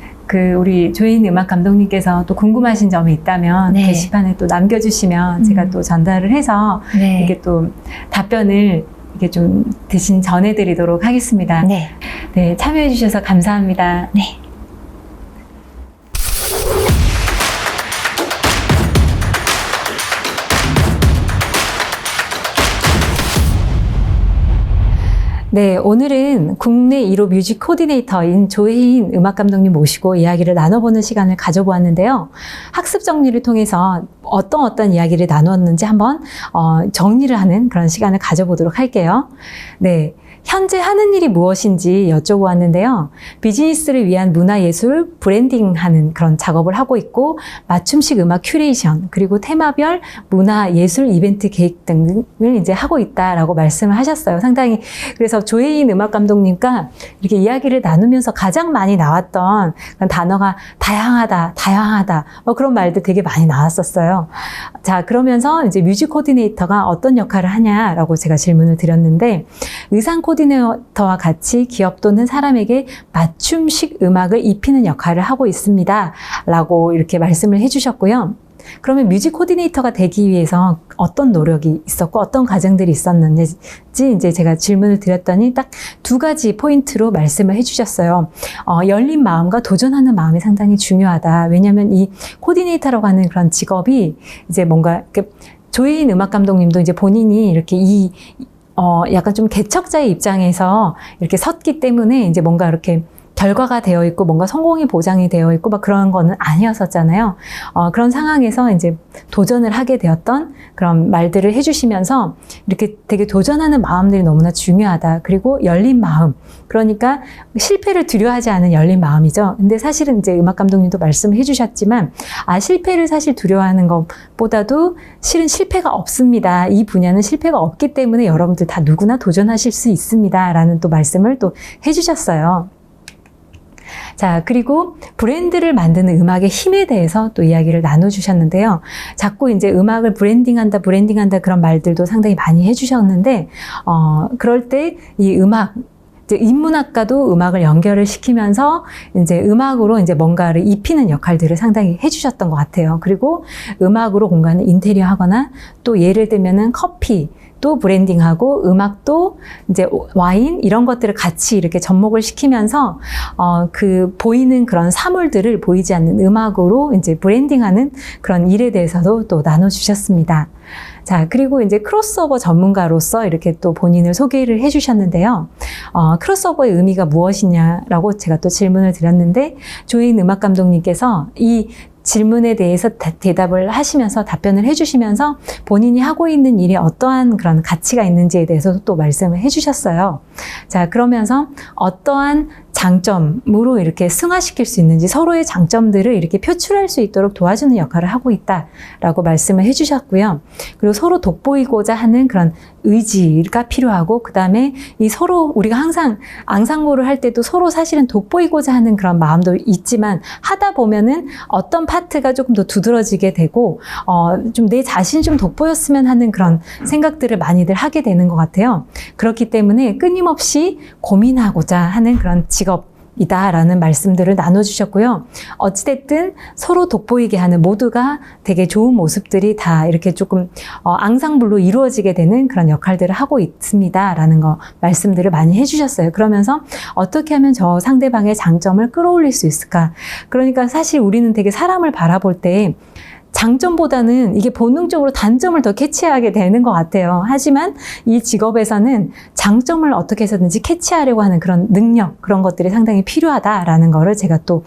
우리 조인 음악 감독님께서 또 궁금하신 점이 있다면 네. 게시판에 또 남겨주시면 제가 또 전달을 해서 네. 이게 또 답변을 이게 좀 대신 전해드리도록 하겠습니다. 네. 네, 참여해주셔서 감사합니다. 네. 네, 오늘은 국내 1호 뮤직 코디네이터인 조혜인 음악 감독님 모시고 이야기를 나눠보는 시간을 가져보았는데요. 학습 정리를 통해서 어떤 이야기를 나누었는지 한번 정리를 하는 그런 시간을 가져보도록 할게요. 네. 현재 하는 일이 무엇인지 여쭤보았는데요. 비즈니스를 위한 문화예술 브랜딩하는 그런 작업을 하고 있고 맞춤식 음악 큐레이션 그리고 테마별 문화예술 이벤트 계획 등을 이제 하고 있다라고 말씀을 하셨어요. 상당히 그래서 조혜인 음악 감독님과 이렇게 이야기를 나누면서 가장 많이 나왔던 그런 단어가 다양하다 그런 말들 되게 많이 나왔었어요. 자, 그러면서 이제 뮤직 코디네이터가 어떤 역할을 하냐라고 제가 질문을 드렸는데 의상 코디네이터와 같이 기업 또는 사람에게 맞춤식 음악을 입히는 역할을 하고 있습니다. 라고 이렇게 말씀을 해주셨고요. 그러면 뮤직 코디네이터가 되기 위해서 어떤 노력이 있었고 어떤 과정들이 있었는지 이제 제가 질문을 드렸더니 딱 2가지 포인트로 말씀을 해주셨어요. 열린 마음과 도전하는 마음이 상당히 중요하다. 왜냐하면 이 코디네이터라고 하는 그런 직업이 이제 뭔가 조혜인 음악 감독님도 이제 본인이 이렇게 약간 좀 개척자의 입장에서 이렇게 섰기 때문에 이제 뭔가 이렇게 결과가 되어 있고 뭔가 성공이 보장이 되어 있고 막 그런 거는 아니었었잖아요. 그런 상황에서 이제 도전을 하게 되었던 그런 말들을 해주시면서 이렇게 되게 도전하는 마음들이 너무나 중요하다. 그리고 열린 마음. 그러니까 실패를 두려워하지 않은 열린 마음이죠. 근데 사실은 이제 음악 감독님도 말씀해 주셨지만 실패를 사실 두려워하는 것보다도 실은 실패가 없습니다. 이 분야는 실패가 없기 때문에 여러분들 다 누구나 도전하실 수 있습니다. 라는 또 말씀을 또 해주셨어요. 자, 그리고 브랜드를 만드는 음악의 힘에 대해서 또 이야기를 나눠주셨는데요. 자꾸 이제 음악을 브랜딩한다 그런 말들도 상당히 많이 해주셨는데, 그럴 때 이 음악, 이제 인문학과도 음악을 연결을 시키면서 이제 음악으로 이제 뭔가를 입히는 역할들을 상당히 해주셨던 것 같아요. 그리고 음악으로 공간을 인테리어 하거나 또 예를 들면은 커피, 또 브랜딩하고 음악도 이제 와인 이런 것들을 같이 이렇게 접목을 시키면서 보이는 그런 사물들을 보이지 않는 음악으로 이제 브랜딩하는 그런 일에 대해서도 또 나눠주셨습니다. 자, 그리고 이제 크로스오버 전문가로서 이렇게 또 본인을 소개를 해주셨는데요. 크로스오버의 의미가 무엇이냐라고 제가 또 질문을 드렸는데 조인 음악 감독님께서 이 질문에 대해서 대답을 하시면서 답변을 해주시면서 본인이 하고 있는 일이 어떠한 그런 가치가 있는지에 대해서도 또 말씀을 해주셨어요. 자, 그러면서 어떠한 장점으로 이렇게 승화시킬 수 있는지 서로의 장점들을 이렇게 표출할 수 있도록 도와주는 역할을 하고 있다라고 말씀을 해주셨고요. 그리고 서로 돋보이고자 하는 그런 의지가 필요하고 그 다음에 이 서로 우리가 항상 앙상블을 할 때도 서로 사실은 돋보이고자 하는 그런 마음도 있지만 하다 보면은 어떤 파트가 조금 더 두드러지게 되고 좀 내 자신이 좀 돋보였으면 하는 그런 생각들을 많이들 하게 되는 것 같아요. 그렇기 때문에 끊임없이 고민하고자 하는 그런 직업이다라는 말씀들을 나눠주셨고요. 어찌됐든 서로 돋보이게 하는 모두가 되게 좋은 모습들이 다 이렇게 조금 앙상블로 이루어지게 되는 그런 역할들을 하고 있습니다라는 거 말씀들을 많이 해주셨어요. 그러면서 어떻게 하면 저 상대방의 장점을 끌어올릴 수 있을까? 그러니까 사실 우리는 되게 사람을 바라볼 때 장점보다는 이게 본능적으로 단점을 더 캐치하게 되는 것 같아요. 하지만 이 직업에서는 장점을 어떻게 해서든지 캐치하려고 하는 그런 능력, 그런 것들이 상당히 필요하다라는 거를 제가 또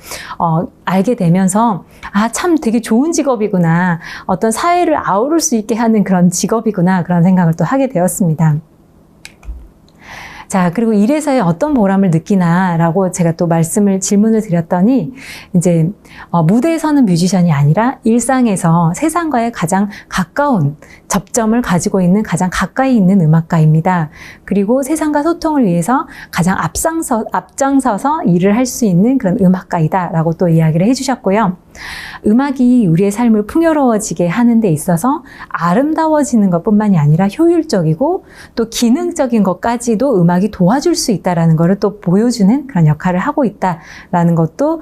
알게 되면서 참 되게 좋은 직업이구나. 어떤 사회를 아우를 수 있게 하는 그런 직업이구나. 그런 생각을 또 하게 되었습니다. 자, 그리고 일에서의 어떤 보람을 느끼나라고 제가 또 질문을 드렸더니 이제 무대에 서는 뮤지션이 아니라 일상에서 세상과의 가장 가까운 접점을 가지고 있는 가장 가까이 있는 음악가입니다. 그리고 세상과 소통을 위해서 가장 앞장서서 일을 할 수 있는 그런 음악가이다라고 또 이야기를 해주셨고요. 음악이 우리의 삶을 풍요로워지게 하는 데 있어서 아름다워지는 것뿐만이 아니라 효율적이고 또 기능적인 것까지도 음악이 도와줄 수 있다라는 것을 또 보여주는 그런 역할을 하고 있다라는 것도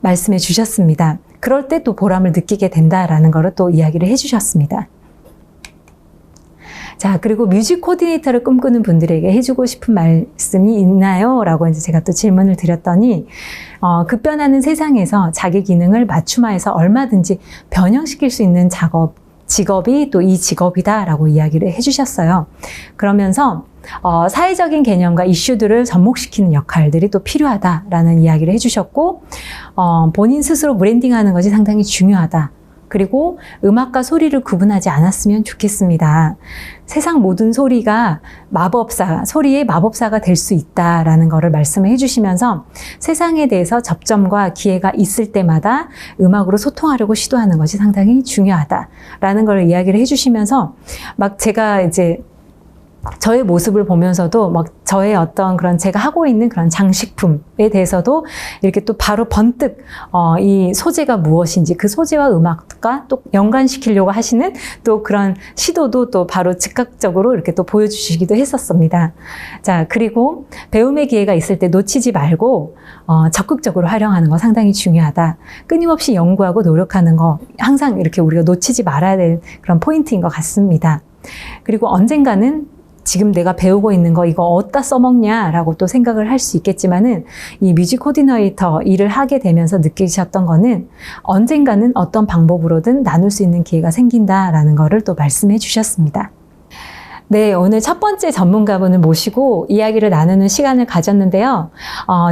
말씀해 주셨습니다. 그럴 때 또 보람을 느끼게 된다라는 것을 또 이야기를 해주셨습니다. 자, 그리고 뮤직 코디네이터를 꿈꾸는 분들에게 해주고 싶은 말씀이 있나요? 라고 이제 제가 또 질문을 드렸더니, 급변하는 세상에서 자기 기능을 맞춤화해서 얼마든지 변형시킬 수 있는 직업이 또 이 직업이다라고 이야기를 해주셨어요. 그러면서 사회적인 개념과 이슈들을 접목시키는 역할들이 또 필요하다라는 이야기를 해주셨고, 본인 스스로 브랜딩하는 것이 상당히 중요하다. 그리고 음악과 소리를 구분하지 않았으면 좋겠습니다. 세상 모든 소리가 소리의 마법사가 될 수 있다라는 것을 말씀을 해주시면서 세상에 대해서 접점과 기회가 있을 때마다 음악으로 소통하려고 시도하는 것이 상당히 중요하다라는 걸 이야기를 해주시면서 막 제가 이제 저의 모습을 보면서도 막 저의 어떤 그런 제가 하고 있는 그런 장식품에 대해서도 이렇게 또 바로 번뜩 이 소재가 무엇인지 그 소재와 음악과 또 연관시키려고 하시는 또 그런 시도도 또 바로 즉각적으로 이렇게 또 보여주시기도 했었습니다. 자, 그리고 배움의 기회가 있을 때 놓치지 말고 적극적으로 활용하는 거 상당히 중요하다. 끊임없이 연구하고 노력하는 거 항상 이렇게 우리가 놓치지 말아야 될 그런 포인트인 것 같습니다. 그리고 언젠가는 지금 내가 배우고 있는 거 이거 어디다 써먹냐라고 또 생각을 할 수 있겠지만은 이 뮤직 코디네이터 일을 하게 되면서 느끼셨던 거는 언젠가는 어떤 방법으로든 나눌 수 있는 기회가 생긴다라는 거를 또 말씀해 주셨습니다. 네, 오늘 첫 번째 전문가분을 모시고 이야기를 나누는 시간을 가졌는데요.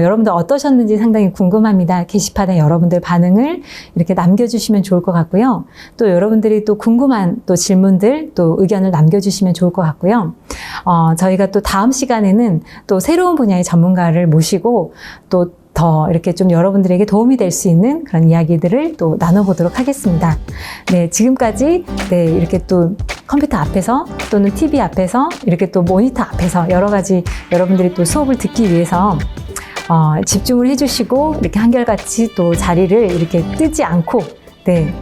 여러분들 어떠셨는지 상당히 궁금합니다. 게시판에 여러분들 반응을 이렇게 남겨주시면 좋을 것 같고요. 또 여러분들이 또 궁금한 또 질문들, 또 의견을 남겨주시면 좋을 것 같고요. 저희가 또 다음 시간에는 또 새로운 분야의 전문가를 모시고 또 더 이렇게 좀 여러분들에게 도움이 될 수 있는 그런 이야기들을 또 나눠보도록 하겠습니다. 네, 지금까지 네, 이렇게 또 컴퓨터 앞에서 또는 TV 앞에서 이렇게 또 모니터 앞에서 여러 가지 여러분들이 또 수업을 듣기 위해서 집중을 해주시고 이렇게 한결같이 또 자리를 이렇게 뜨지 않고 네,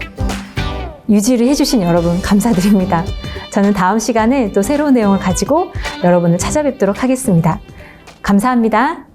유지를 해주신 여러분 감사드립니다. 저는 다음 시간에 또 새로운 내용을 가지고 여러분을 찾아뵙도록 하겠습니다. 감사합니다.